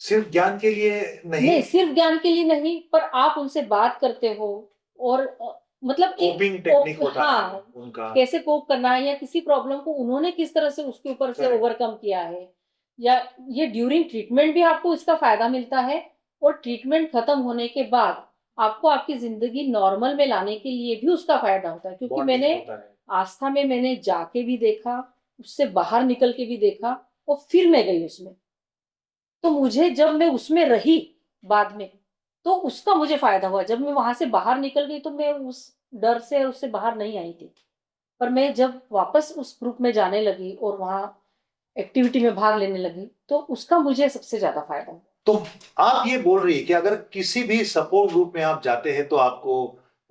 Speaker 1: सिर्फ ज्ञान के लिए नहीं,
Speaker 2: नहीं, सिर्फ़ ज्ञान के लिए नहीं, पर आप उनसे बात करते हो और मतलब एक
Speaker 1: कोपिंग टेक्निक होता है
Speaker 2: हाँ,
Speaker 1: उनका।
Speaker 2: कैसे कोप करना है या किसी प्रॉब्लम को उन्होंने किस तरह से उसके ऊपर से
Speaker 1: Correct.
Speaker 2: ओवरकम किया है, या ये ड्यूरिंग ट्रीटमेंट भी आपको इसका फ़ायदा मिलता है और ट्रीटमेंट खत्म होने के बाद आपको आपकी ज़िंदगी नॉर्मल में लाने के लिए भी उसका फ़ायदा होता है। क्योंकि
Speaker 1: बॉन्डिंग
Speaker 2: मैंने
Speaker 1: होता है।
Speaker 2: आस्था में मैंने जाके भी देखा, उससे बाहर निकल के भी देखा और फिर मैं गई उसमें। तो मुझे जब मैं उसमें रही बाद में, तो उसका मुझे फ़ायदा हुआ। जब मैं वहाँ से बाहर निकल गई तो मैं उस डर से उससे बाहर नहीं आई थी। पर मैं जब वापस उस ग्रुप में जाने लगी और वहाँ एक्टिविटी में भाग लेने लगी, तो उसका मुझे सबसे ज़्यादा फ़ायदा हुआ।
Speaker 1: तो आप ये बोल रही है कि अगर किसी भी सपोर्ट ग्रुप में आप जाते हैं तो आपको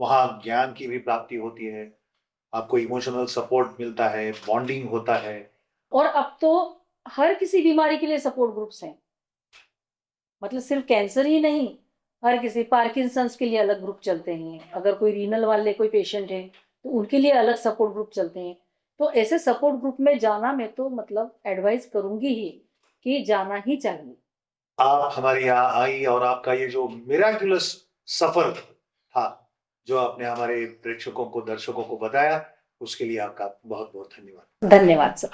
Speaker 1: वहाँ ज्ञान की भी प्राप्ति होती है, आपको इमोशनल सपोर्ट मिलता है, बॉन्डिंग होता है।
Speaker 2: और अब तो हर किसी बीमारी के लिए सपोर्ट ग्रुप्स हैं। मतलब सिर्फ़ कैंसर ही नहीं, हर किसी पार्किंसंस के लिए अलग ग्रुप चलते हैं। अगर कोई रीनल वाले कोई पेशेंट है, तो उनके लिए अलग सपोर्ट ग्रुप चलते हैं। तो ऐसे सपोर्ट ग्रुप में जाना मैं तो मतलब एडवाइस करूँगी ही कि जाना ही चाहिए।
Speaker 1: आप हमारे यहाँ आई और आपका ये जो मिराक्युलस सफर था, जो आपने हमारे प्रेक्षकों को, दर्शकों को बताया, उसके लिए आपका बहुत बहुत धन्यवाद।
Speaker 2: धन्यवाद सर।